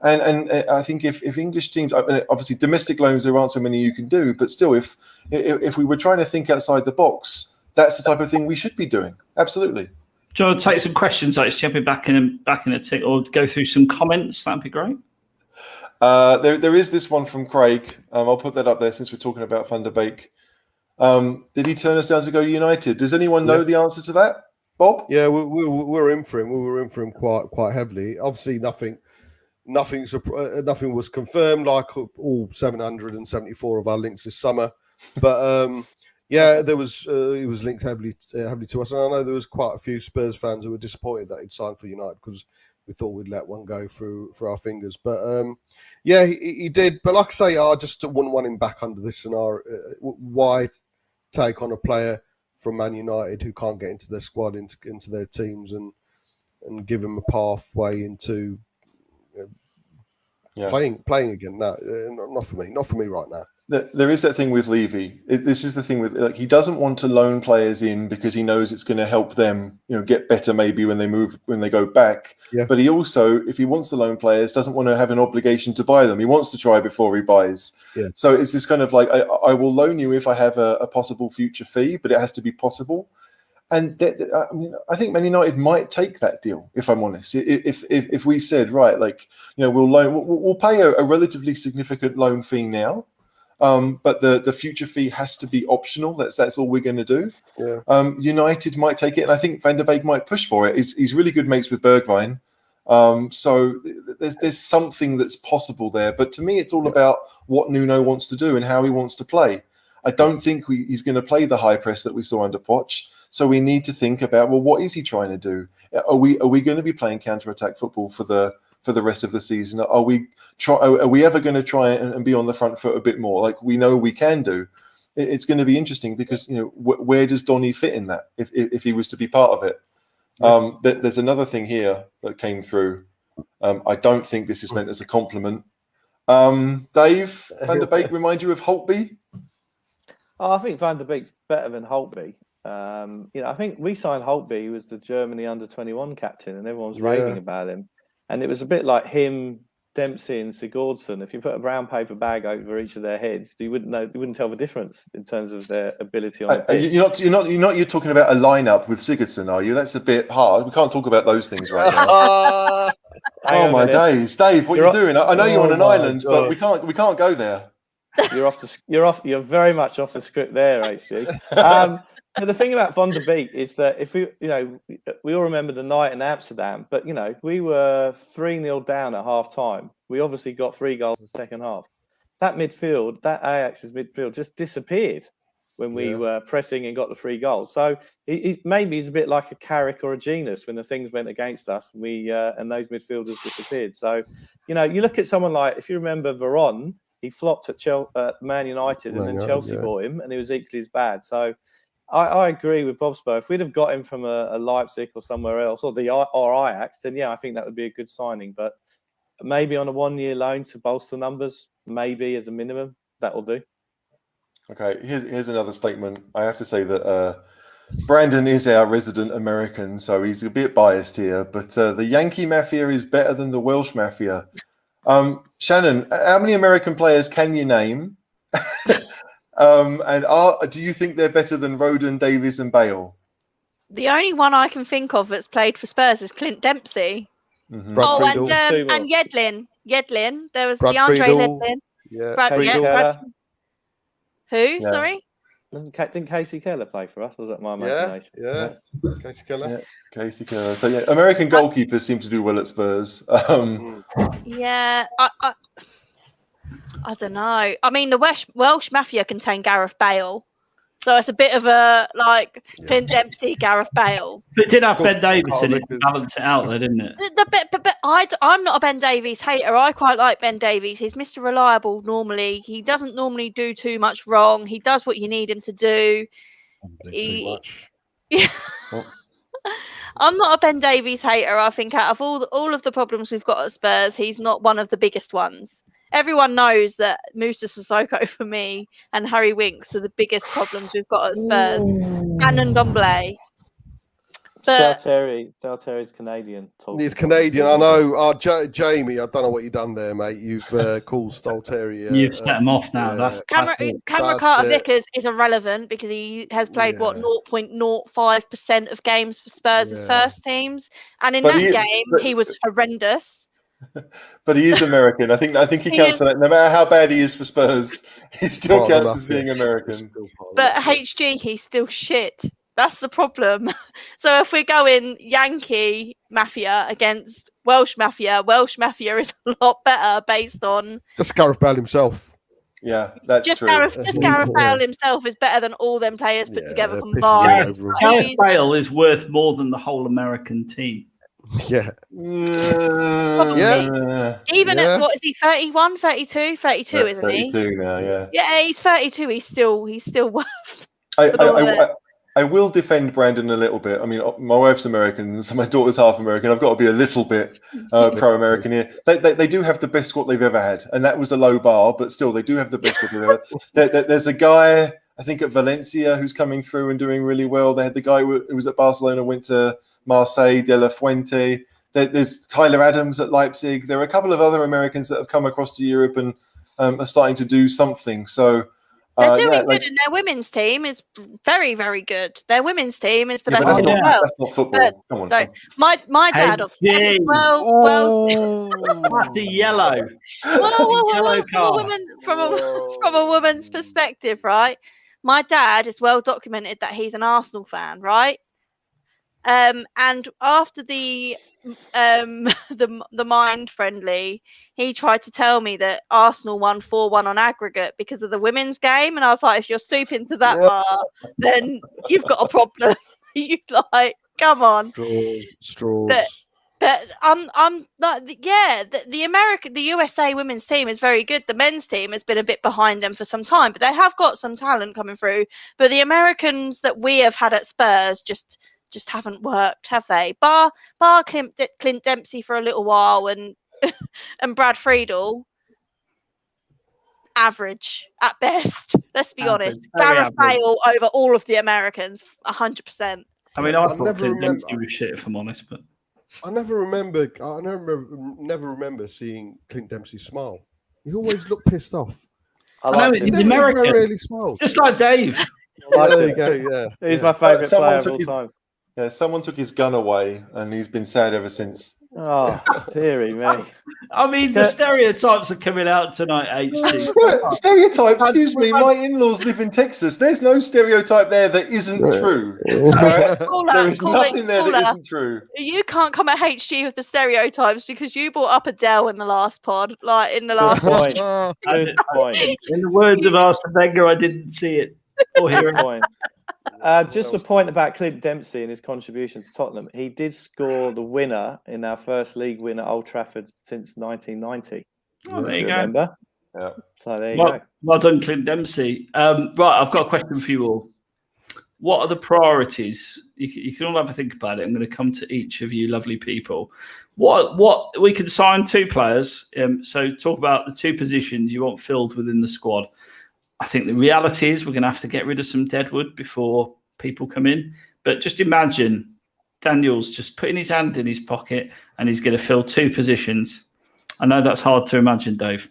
And I think if English teams, obviously domestic loans, there aren't so many you can do, but still, if we were trying to think outside the box, that's the type of thing we should be doing. Absolutely.
Do you want to take some questions? Like jumping back in a tick, or go through some comments? That'd be great.
There is this one from Craig. I'll put that up there since we're talking about Van der Beek. Did he turn us down to go to United? Does anyone know the answer to that, Bob?
Yeah, we were in for him. We were in for him quite heavily. Obviously, nothing was confirmed, like all 774 of our links this summer. But yeah, there was he was linked heavily to us, and I know there was quite a few Spurs fans who were disappointed that he'd signed for United because we thought we'd let one go through our fingers. But yeah, he did. But like I say, I just wouldn't want him back under this scenario. Why take on a player from Man United who can't get into their squad, into their teams, and give him a pathway into playing again? No, not for me. Not for me right now.
There is that thing with Levy. This is the thing with, like, he doesn't want to loan players in because he knows it's going to help them, get better maybe when they go back.
Yeah.
But he also, if he wants to loan players, doesn't want to have an obligation to buy them. He wants to try before he buys.
Yeah.
So it's this kind of like, I will loan you if I have a possible future fee, but it has to be possible. And I think Man United might take that deal, if I'm honest. If we said, right, like, we'll pay a relatively significant loan fee now. But the future fee has to be optional. That's all we're going to do.
Yeah.
United might take it, and I think Van der Beek might push for it. He's really good mates with Bergwijn, so there's something that's possible there. But to me, it's all about what Nuno wants to do and how he wants to play. I don't think he's going to play the high press that we saw under Poch. So we need to think about, well, what is he trying to do? Are we going to be playing counter-attack football for the rest of the season? Are we ever going to try and be on the front foot a bit more, like we know we can do? It's going to be interesting because where does Donny fit in that if he was to be part of it? There's another thing here that came through. I don't think this is meant as a compliment. Dave, Van der Beek remind you of Holtby?
Oh, I think Van der Beek's better than Holtby. I think we signed Holtby, who was the Germany under-21 captain, and everyone was raving about him. And it was a bit like him, Dempsey, and Sigurdsson. If you put a brown paper bag over each of their heads, you wouldn't tell the difference in terms of their ability on the pitch.
You're talking about a lineup with Sigurdsson, are you? That's a bit hard. We can't talk about those things right now. Oh my days, Dave! What are you doing? I know you're on an island, but we can't go there.
You're very much off the script there, HG. But the thing about Van der Beek is that if we all remember the night in Amsterdam, but we were 3-0 down at half time. We obviously got 3 goals in the second half. That midfield, that Ajax's midfield, just disappeared when we were pressing and got the 3 goals. So maybe he's a bit like a Carrick or a Genus when the things went against us and and those midfielders disappeared. So you look at someone like, if you remember Veron, he flopped at Man United and then Chelsea bought him, and he was equally as bad. So I agree with Bob Spur. If we'd have got him from a Leipzig or somewhere else, or Ajax, then I think that would be a good signing. But maybe on a 1-year loan to bolster numbers, maybe as a minimum, that will do.
Okay, here's another statement. I have to say that Brandon is our resident American, so he's a bit biased here. But the Yankee Mafia is better than the Welsh Mafia. Shannon, how many American players can you name? And do you think they're better than Rodon, Davies, and Bale?
The only one I can think of that's played for Spurs is Clint Dempsey.
Mm-hmm.
And Yedlin. There was DeAndre Yedlin.
Yeah.
Who?
Yeah.
Sorry.
Didn't Casey Keller play for us? Was that my imagination?
Yeah. Casey Keller.
Yeah, Casey Keller. So American goalkeepers seem to do well at Spurs.
Yeah, I don't know. I mean, the Welsh Mafia contain Gareth Bale, so it's a bit of a Clint Dempsey, Gareth Bale.
But it did have Ben Davies in it to balance it out, though, didn't it?
But I'm not a Ben Davies hater. I quite like Ben Davies. He's Mr. Reliable normally. He doesn't normally do too much wrong. He does what you need him to do.
Too much.
Yeah. I'm not a Ben Davies hater. I think out of all of the problems we've got at Spurs, he's not one of the biggest ones. Everyone knows that Moussa Sissoko for me and Harry Winks are the biggest problems we've got at Spurs. And Ndombele. But
Stalteri's Canadian.
He's Canadian, I know. Jamie, I don't know what you've done there, mate. You've called Stalteri.
You've set him off now. That's
Cameron Carter-Vickers is irrelevant because he has played 0.05% of games for Spurs' first teams, and in game he was horrendous.
But he is American. I think he counts for that. No matter how bad he is for Spurs, he still counts as being American.
But HG, he's still shit. That's the problem. So if we're going Yankee Mafia against Welsh Mafia is a lot better based on
just Gareth Bale himself.
Yeah, that's true.
Gareth Bale himself is better than all them players put together combined.
Gareth Bale is worth more than the whole American team.
Yeah.
Even at what is he, 31, 32? 32, isn't he?
32 now, yeah.
Yeah, he's 32. He's still worth.
I will defend Brandon a little bit. I mean, my wife's American, so my daughter's half American. I've got to be a little bit pro-American here. They do have the best squad they've ever had, and that was a low bar, but still, they do have the best squad they've ever had. There's a guy, I think, at Valencia who's coming through and doing really well. They had the guy who was at Barcelona, went to Marseille, De La Fuente. There's Tyler Adams at Leipzig. There are a couple of other Americans that have come across to Europe and are starting to do something. So
they're doing good, and their women's team is very, very good. Their women's team is the best in the world.
That's not football. Come on.
So my dad,
that's the yellow.
From a woman's perspective, right? My dad is well documented that he's an Arsenal fan, right? And after the mind friendly, he tried to tell me that Arsenal won 4-1 on aggregate because of the women's game, and I was like, if you're stooping to that bar, then you've got a problem. You like, come on,
straws.
But I'm not. Yeah, the USA women's team is very good. The men's team has been a bit behind them for some time, but they have got some talent coming through. But the Americans that we have had at Spurs just haven't worked, have they? Bar Clint Dempsey for a little while and Brad Friedel, average at best. Let's be honest. Gareth Bale over all of the Americans, 100%.
I mean, I thought Clint Dempsey was shit, if I'm honest, but
I never remember seeing Clint Dempsey smile. He always looked pissed off.
I know he's American.
Never really smiled.
Just like Dave.
There you go. Yeah,
he's my favourite player of all time.
Yeah, someone took his gun away, and he's been sad ever since.
Oh, dearie me.
I mean, the stereotypes are coming out tonight, HG.
Stereotypes? Excuse me, my in-laws live in Texas. There's no stereotype there that isn't true. There is nothing there that isn't true.
You can't come at HG with the stereotypes because you brought up Adele in the last pod, like in the last
point.
In the words of Arsene Wenger, I didn't see it or hear it.
Just a point about Clint Dempsey and his contribution to Tottenham. He did score the winner in our first league win at Old Trafford since 1990.
Oh, there you go.
Remember?
Yeah.
So there you go.
Well done, Clint Dempsey. Right, I've got a question for you all. What are the priorities? You can all have a think about it. I'm going to come to each of you lovely people. What we can sign 2 players. So talk about the 2 positions you want filled within the squad. I think the reality is we're going to have to get rid of some deadwood before people come in. But just imagine Daniel's just putting his hand in his pocket and he's going to fill 2 positions. I know that's hard to imagine, Dave.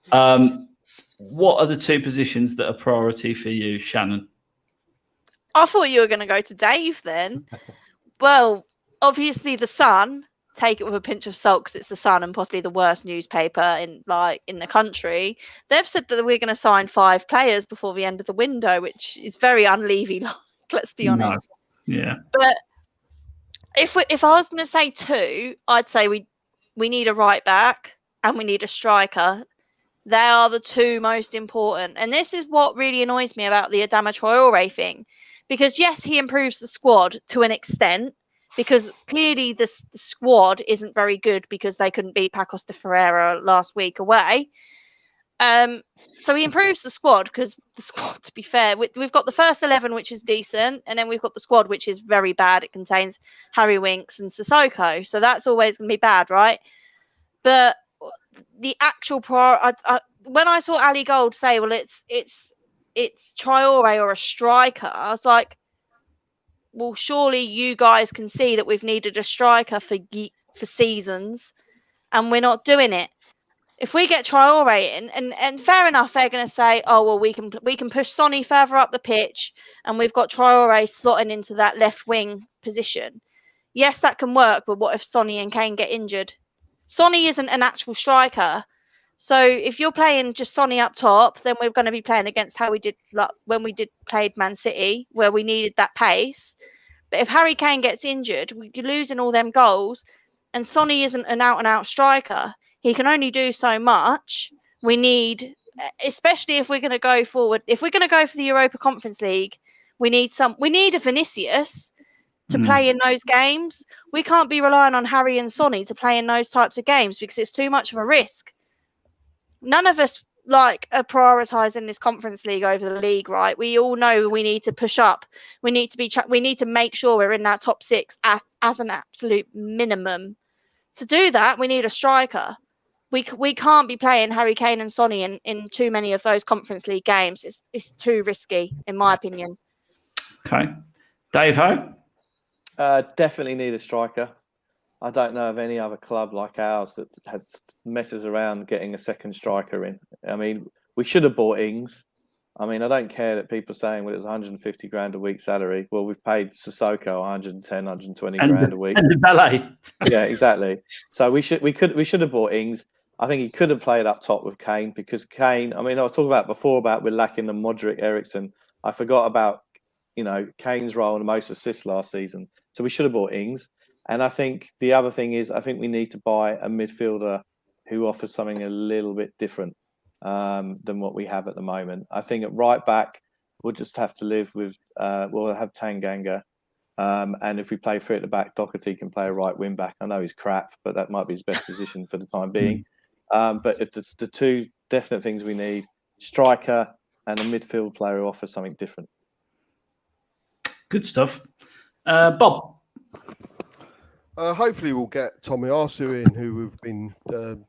What are the 2 positions that are priority for you, Shannon?
I thought you were going to go to Dave then. Well, obviously the Sun. Take it with a pinch of salt because it's the Sun and possibly the worst newspaper in the country. They've said that we're going to sign 5 players before the end of the window, which is very unlevy. Let's be honest.
No. Yeah.
But if I was going to say 2, I'd say we need a right back and we need a striker. They are the 2 most important. And this is what really annoys me about the Adama Traore thing, because yes, he improves the squad to an extent. Because clearly the squad isn't very good because they couldn't beat Pacos de Ferreira last week away. So he improves the squad because the squad, to be fair. We've got the first 11, which is decent, and then we've got the squad, which is very bad. It contains Harry Winks and Sissoko, so that's always going to be bad, right? But the actual when I saw Ali Gold say, well, it's Traore or a striker, I was like, well, surely you guys can see that we've needed a striker for seasons, and we're not doing it. If we get Traore in, and fair enough, they're going to say, oh, well, we can push Sonny further up the pitch, and we've got Traore slotting into that left wing position. Yes, that can work, but what if Sonny and Kane get injured? Sonny isn't an actual striker. So if you're playing just Sonny up top, then we're going to be playing against how we did when we played Man City, where we needed that pace. But if Harry Kane gets injured, you're losing all them goals, and Sonny isn't an out-and-out striker. He can only do so much. We need, especially if we're going to go forward, if we're going to go for the Europa Conference League, we need a Vinicius to play in those games. We can't be relying on Harry and Sonny to play in those types of games because it's too much of a risk. None of us are prioritising this Conference League over the league, right? We all know we need to push up. We need to make sure we're in that top 6 as an absolute minimum. To do that, we need a striker. We can't be playing Harry Kane and Sonny in too many of those Conference League games. It's too risky, in my opinion.
Okay. Dave-ho?
Definitely need a striker. I don't know of any other club like ours that messes around getting a second striker in. I mean, we should have bought Ings. I mean, I don't care that people are saying, well, it was 150 grand a week salary. Well, we've paid Sissoko 110, 120 grand a week.
And the ballet.
Yeah, exactly. So we should have bought Ings. I think he could have played up top with Kane because Kane, I mean, I was talking about before about we're lacking the Modric, Eriksen. I forgot about, Kane's role in the most assists last season. So we should have bought Ings. And I think the other thing is I think we need to buy a midfielder who offers something a little bit different than what we have at the moment. I think at right back, we'll just have to live with, we'll have Tanganga. And if we play three at the back, Doherty can play a right wing back. I know he's crap, but that might be his best position for the time being. But if the two definite things we need, striker and a midfield player who offers something different.
Good stuff. Bob?
Hopefully we'll get Tomiyasu in, who we've been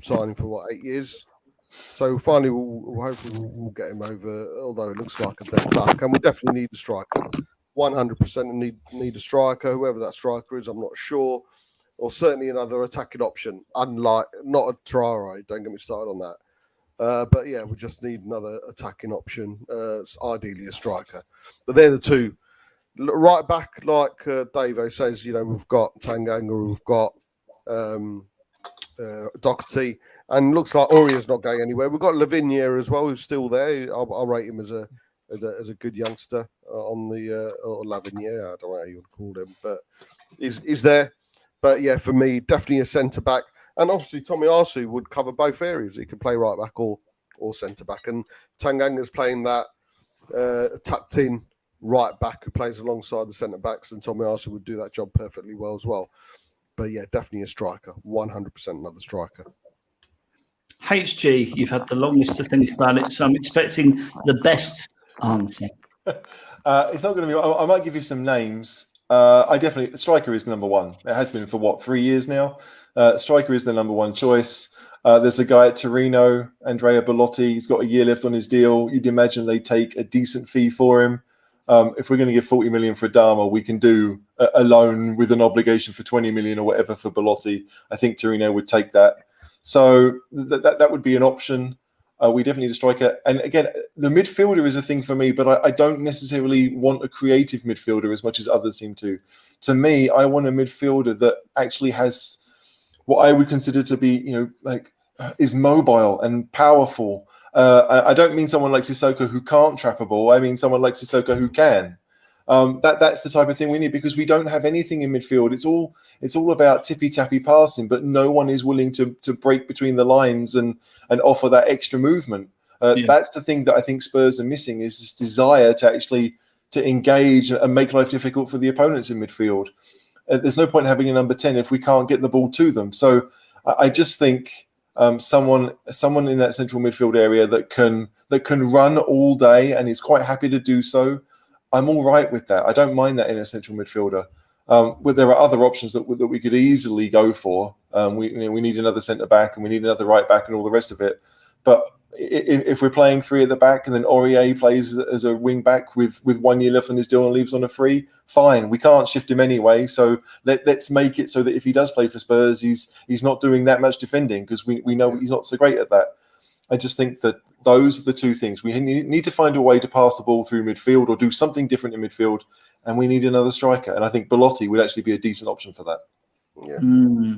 signing for 8 years. So finally we'll get him over, although it looks like a dead duck. And we definitely need a striker. 100% need a striker, whoever that striker is, I'm not sure. Or certainly another attacking option, unlike, not a Traore, don't get me started on that. But yeah, we just need another attacking option, ideally a striker. But they're the two. Right back, like Davo says, we've got Tanganga, we've got Doherty, and looks like Aurier's not going anywhere. We've got Lavinia as well, who's still there. I'll rate him as a good youngster on the or Lavinia, I don't know how you would call him, but he's there. But yeah, for me, definitely a centre back, and obviously Tomiyasu would cover both areas. He could play right back or centre back, and Tanganga's playing that tucked in right back who plays alongside the centre backs, and Tomiyasu would do that job perfectly well as well. But yeah, definitely a striker, 100% another striker.
HG, you've had the longest to think about it, so I'm expecting the best answer.
It's not going to be. I might give you some names. The striker is number one. It has been for 3 years now. Striker is the number one choice. There's a guy at Torino, Andrea Bellotti. He's got a year left on his deal. You'd imagine they take a decent fee for him. If we're going to give 40 million for Adama, we can do a loan with an obligation for 20 million or whatever for Bellotti. I think Torino would take that. So that would be an option. We definitely need a striker. And again, the midfielder is a thing for me, but I don't necessarily want a creative midfielder as much as others seem to. To me, I want a midfielder that actually has what I would consider to be, is mobile and powerful. I don't mean someone like Sissoko who can't trap a ball. I mean someone like Sissoko who can. That's the type of thing we need, because we don't have anything in midfield. It's all about tippy-tappy passing, but no one is willing to break between the lines and offer that extra movement. That's the thing that I think Spurs are missing, is this desire to engage and make life difficult for the opponents in midfield. There's no point having a number 10 if we can't get the ball to them. So I just think someone in that central midfield area that can run all day and is quite happy to do so, I'm all right with that. I don't mind that in a central midfielder. But there are other options that we could easily go for. We need another centre back and we need another right back and all the rest of it. But if we're playing three at the back and then Aurier plays as a wing back with 1 year left on his deal and leaves on a free, fine. We can't shift him anyway, so let's make it so that if he does play for Spurs, he's not doing that much defending, because we know he's not so great at that. I just think that those are the two things. We need to find a way to pass the ball through midfield or do something different in midfield, and we need another striker. And I think Belotti would actually be a decent option for that.
Yeah.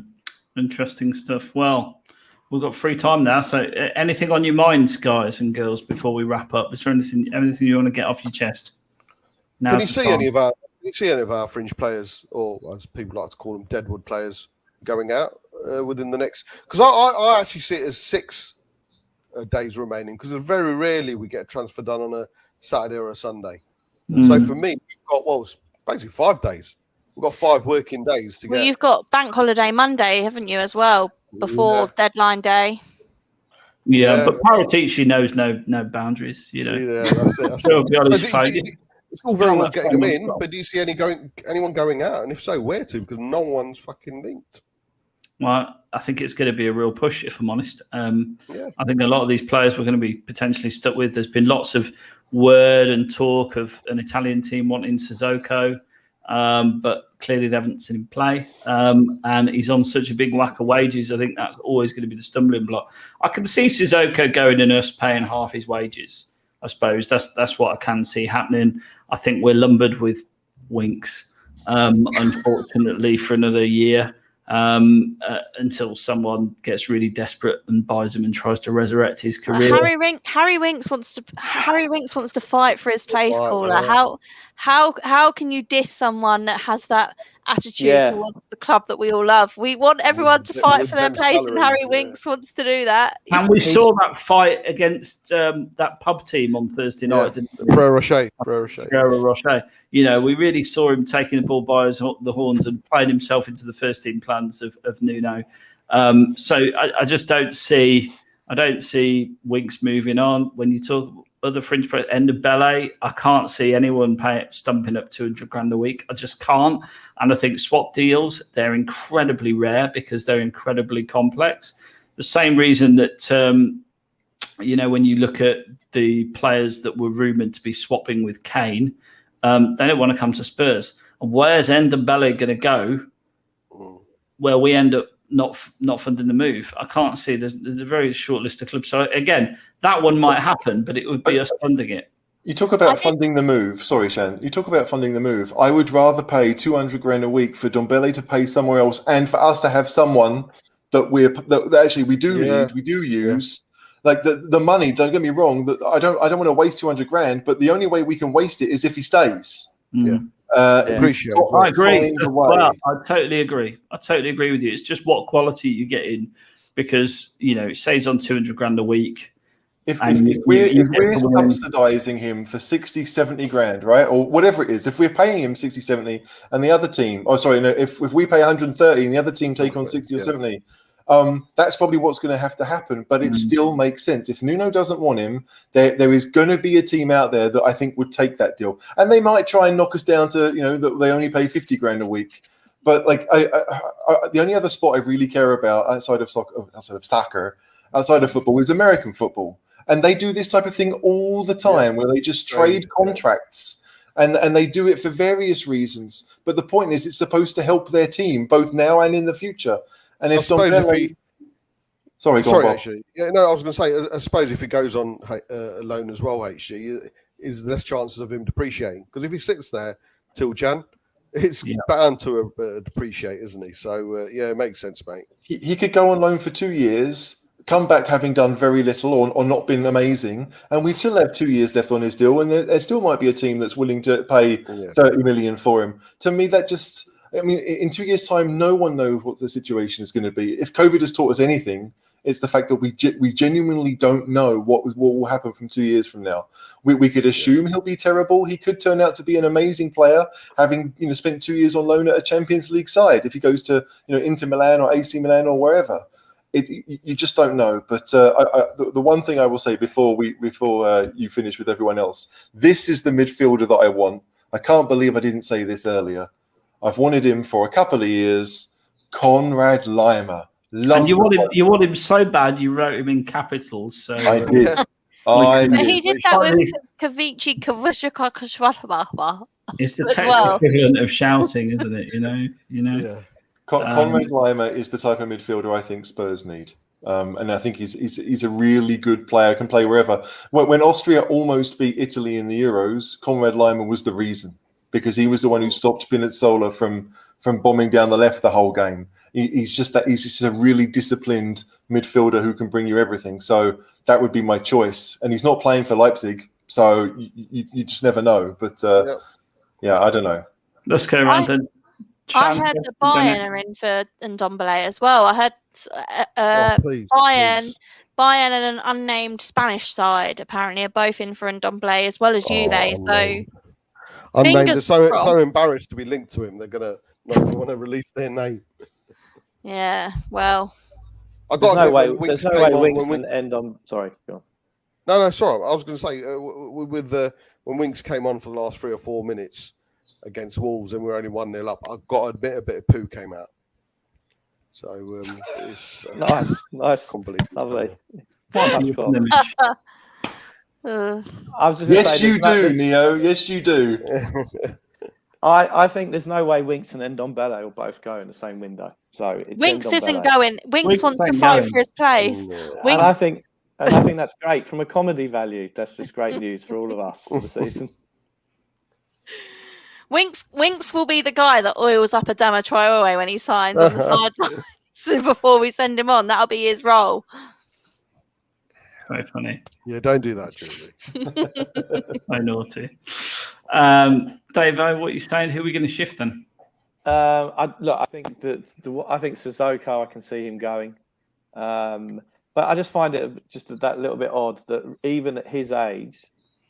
Interesting stuff. Well, we've got free time now, so anything on your minds, guys and girls, before we wrap up? Is there anything you want to get off your chest?
Can you see any of our fringe players, or as people like to call them, deadwood players, going out within the next? Because I actually see it as 6 days remaining, because very rarely we get a transfer done on a Saturday or a Sunday. So for me, we've got it's basically 5 days. We've got 5 working days to get.
Well, you've got Bank Holiday Monday, haven't you, as well, before deadline day?
Yeah, but Paratici knows no boundaries,
Yeah, that's it. It's all very well getting them in, but do you see anyone going out? And if so, where to? Because no one's fucking linked.
Well, I think it's going to be a real push, if I'm honest. I think a lot of these players we're going to be potentially stuck with. There's been lots of word and talk of an Italian team wanting Sissoko, but clearly they haven't seen him play. And he's on such a big whack of wages. I think that's always going to be the stumbling block. I can see Sissoko going and us paying half his wages. I suppose that's what I can see happening. I think we're lumbered with Winks, unfortunately, for another year. Until someone gets really desperate and buys him and tries to resurrect his career.
Harry Winks wants to fight for his place caller. How can you diss someone that has that attitude towards the club that we all love? We want everyone to fight for their place, and Harry Winks wants to do that.
And we saw that fight against that pub team on Thursday night, didn't we? Ferrero Rocher. You know, we really saw him taking the ball by the horns and playing himself into the first team plans of Nuno. So I just don't see Winks moving on. When you talk other fringe players, Endebele, I can't see anyone stumping up 200 grand a week. I just can't. And I think swap deals, they're incredibly rare because they're incredibly complex. The same reason that, when you look at the players that were rumoured to be swapping with Kane, they don't want to come to Spurs. And where's Endebele going to go where we end up not funding the move? I can't see. There's a very short list of clubs. So again, that one might happen, but it would be us funding it.
You talk about funding the move. Sorry, Shan. You talk about funding the move. I would rather pay 200 grand a week for Dombele to pay somewhere else, and for us to have someone that actually we do need, we do use. Like the money. Don't get me wrong. That I don't want to waste 200 grand, but the only way we can waste it is if he stays.
Appreciate it.
I agree. Well, I totally agree. With you. It's just what quality you get in, because it saves on 200 grand a week.
If we're subsidising him for 60, 70 grand, right, or whatever it is, if we're paying him 60, 70, and the other team, if we pay 130 and the other team take on 60 or 70, that's probably what's going to have to happen. But it still makes sense. If Nuno doesn't want him, there is going to be a team out there that I think would take that deal, and they might try and knock us down to that they only pay 50 grand a week. But the only other sport I really care about outside of soccer, outside of football, is American football. And they do this type of thing all the time, where they just trade contracts, and they do it for various reasons. But the point is, it's supposed to help their team both now and in the future. And if
sorry,
actually,
I was going to say, I suppose if he goes on loan as well, HG, is less chances of him depreciating, because if he sits there till Jan, it's bound to depreciate, isn't he? So it makes sense, mate.
He could go on loan for 2 years. Come back having done very little or not been amazing, and we still have 2 years left on his deal, and there still might be a team that's willing to pay 30 million for him. To me, that just, in 2 years' time, no one knows what the situation is going to be. If COVID has taught us anything, it's the fact that we genuinely don't know what will happen from 2 years from now. We could assume he'll be terrible. He could turn out to be an amazing player, having spent 2 years on loan at a Champions League side. If he goes to Inter Milan or AC Milan or wherever. you just don't know. But the one thing I will say before you finish with everyone else, this is the midfielder that I want. I can't believe I didn't say this earlier. I've wanted him for a couple of years. Konrad Laimer.
And you want him so bad you wrote him in capitals. So
I did.
He did that with Kavici Kavashakashwataba.
It's the text equivalent of shouting, isn't it? You know.
Yeah.
Konrad Laimer is the type of midfielder I think Spurs need. And I think he's a really good player, can play wherever. When Austria almost beat Italy in the Euros, Konrad Laimer was the reason, because he was the one who stopped Spinazzola from bombing down the left the whole game. He's just a really disciplined midfielder who can bring you everything. So that would be my choice. And he's not playing for Leipzig, so you just never know. But yeah, I don't know.
Let's go around then.
I had the Bayern in for Ndombele as well. I had Bayern and an unnamed Spanish side apparently are both in for Ndombele as well as Juve. So
unnamed. They're so embarrassed to be linked to him. They're gonna not want to release their name.
Yeah, well,
there's no way Winks can end on. Sorry, go on.
No, sorry. I was going to say when Winks came on for the last 3 or 4 minutes against Wolves and we were only 1-0 up, I got to admit a bit of poo came out. So it's
nice, lovely.
Yes, you do, Neo. Yes, you do.
I think there's no way Winks and Ndombele will both go in the same window. So
Winks isn't going. Winks wants to fight for his place.
And I think that's great from a comedy value. That's just great news for all of us for the season.
Winks will be the guy that oils up Adama Traore when he signs on the sidelines before we send him on. That'll be his role.
Very funny.
Yeah, don't do that, Julie.
So naughty. Dave, what are you saying? Who are we going to shift then?
I think Sissoko, I can see him going. But I just find it just that little bit odd that even at his age,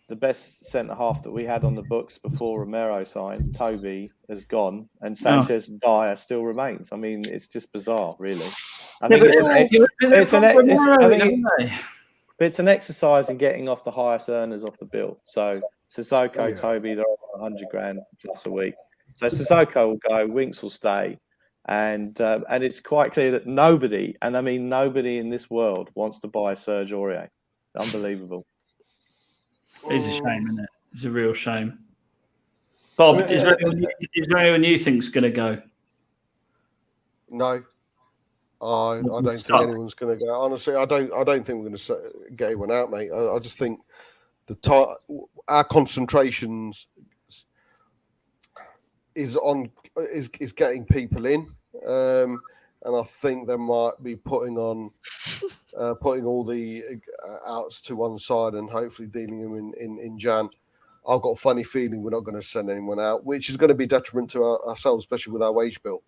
the best centre-half that we had on the books before Romero signed, Toby, has gone, and Sanchez and Dyer still remains. I mean, it's just bizarre, really. It's an exercise in getting off the highest earners off the bill. So Sissoko, Toby, they're on 100 grand plus a week. So Sissoko will go, Winks will stay. And it's quite clear that nobody, and I mean nobody in this world, wants to buy Serge Aurier. Unbelievable.
It's a shame, isn't it? It's a real shame. Bob, is there anyone you think's going to go?
No, I don't think anyone's going to go. Honestly, I don't think we're going to get anyone out, mate. I just think our concentrations is getting people in, and I think they might be putting all the outs to one side and hopefully dealing them in Jan. I've got a funny feeling we're not going to send anyone out, which is going to be detriment to ourselves, especially with our wage bill.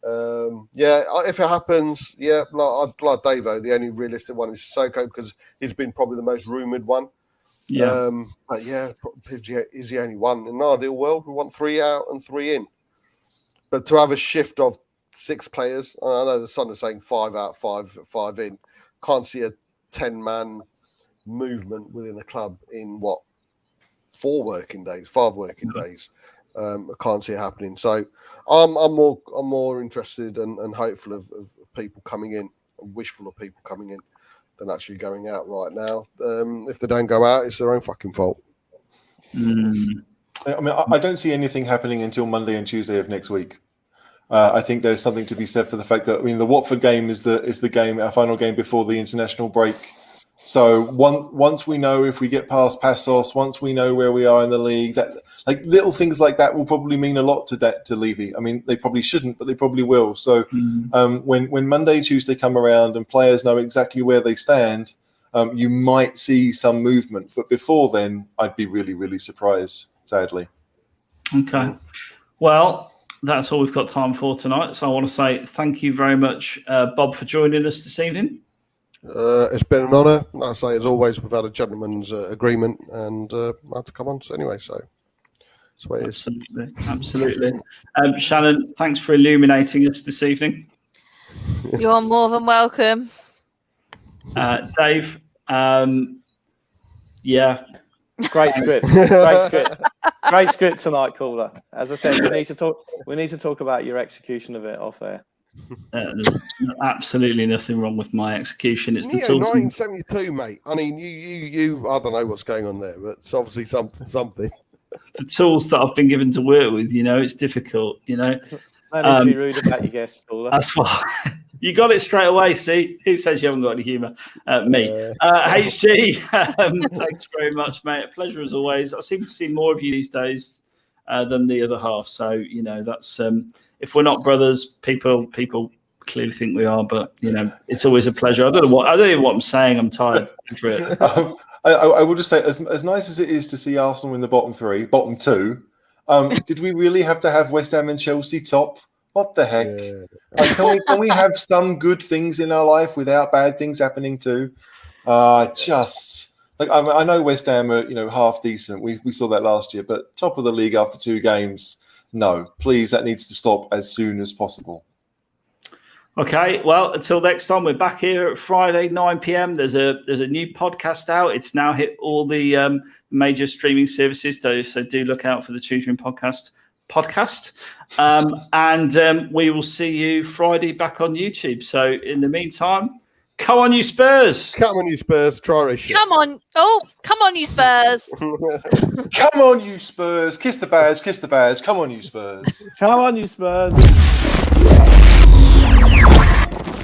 If it happens, like Davo, the only realistic one is Sissoko because he's been probably the most rumoured one.
Yeah.
Is the only one. In an ideal world, we want 3 out and 3 in. But to have a shift of 6 players, I know the Sun is saying 5 out, 5 in. Can't see a 10-man movement within the club in 5 working days. I can't see it happening. So I'm more interested and hopeful of people coming in and wishful of people coming in than actually going out right now. If they don't go out, it's their own fucking fault.
I mean, I don't see anything happening until Monday and Tuesday of next week. I think there's something to be said for the fact that the Watford game is the game, our final game before the international break. So once we know if we get past Passos, once we know where we are in the league, that like little things like that will probably mean a lot to Levy. I mean, they probably shouldn't, but they probably will. So when Monday, Tuesday come around and players know exactly where they stand, you might see some movement. But before then, I'd be really, really surprised, sadly.
Okay. Well, that's all we've got time for tonight. So I want to say thank you very much, Bob, for joining us this evening.
It's been an honour. Like I say, as always, we've had a gentleman's agreement and I had to come on anyway. So that's what it is.
Absolutely. Shannon, thanks for illuminating us this evening.
You're more than welcome.
Dave, yeah.
Great script. Great script tonight, caller. As I said, we need to talk about your execution of it off air.
There's absolutely nothing wrong with my execution. It's the
Yeah,
tools.
1972, mate. I mean, you. I don't know what's going on there, but it's obviously something.
The tools that I've been given to work with. It's difficult.
No need to be rude about your guests, caller.
That's why you got it straight away. See, who says you haven't got any humour? Me. HG, thanks very much, mate. A pleasure as always. I seem to see more of you these days than the other half. So that's if we're not brothers, people clearly think we are. But it's always a pleasure. I don't know what I'm saying. I'm tired for it.
I will just say, as nice as it is to see Arsenal in the bottom two, did we really have to have West Ham and Chelsea top? What the heck? Yeah. Can we have some good things in our life without bad things happening too? Just like I know West Ham are half decent. We saw that last year, but top of the league after 2 games. No, please, that needs to stop as soon as possible.
Okay, well, until next time, we're back here at Friday, 9 p.m. There's a new podcast out. It's now hit all the major streaming services, so do look out for the Tutoring podcast. And we will see you Friday back on YouTube. So in the meantime, come on, you Spurs!
Come on, you Spurs! Try this shit.
Come on, you Spurs!
Come on, you Spurs! Kiss the badge! Kiss the badge! Come on, you Spurs!
Come on, you Spurs!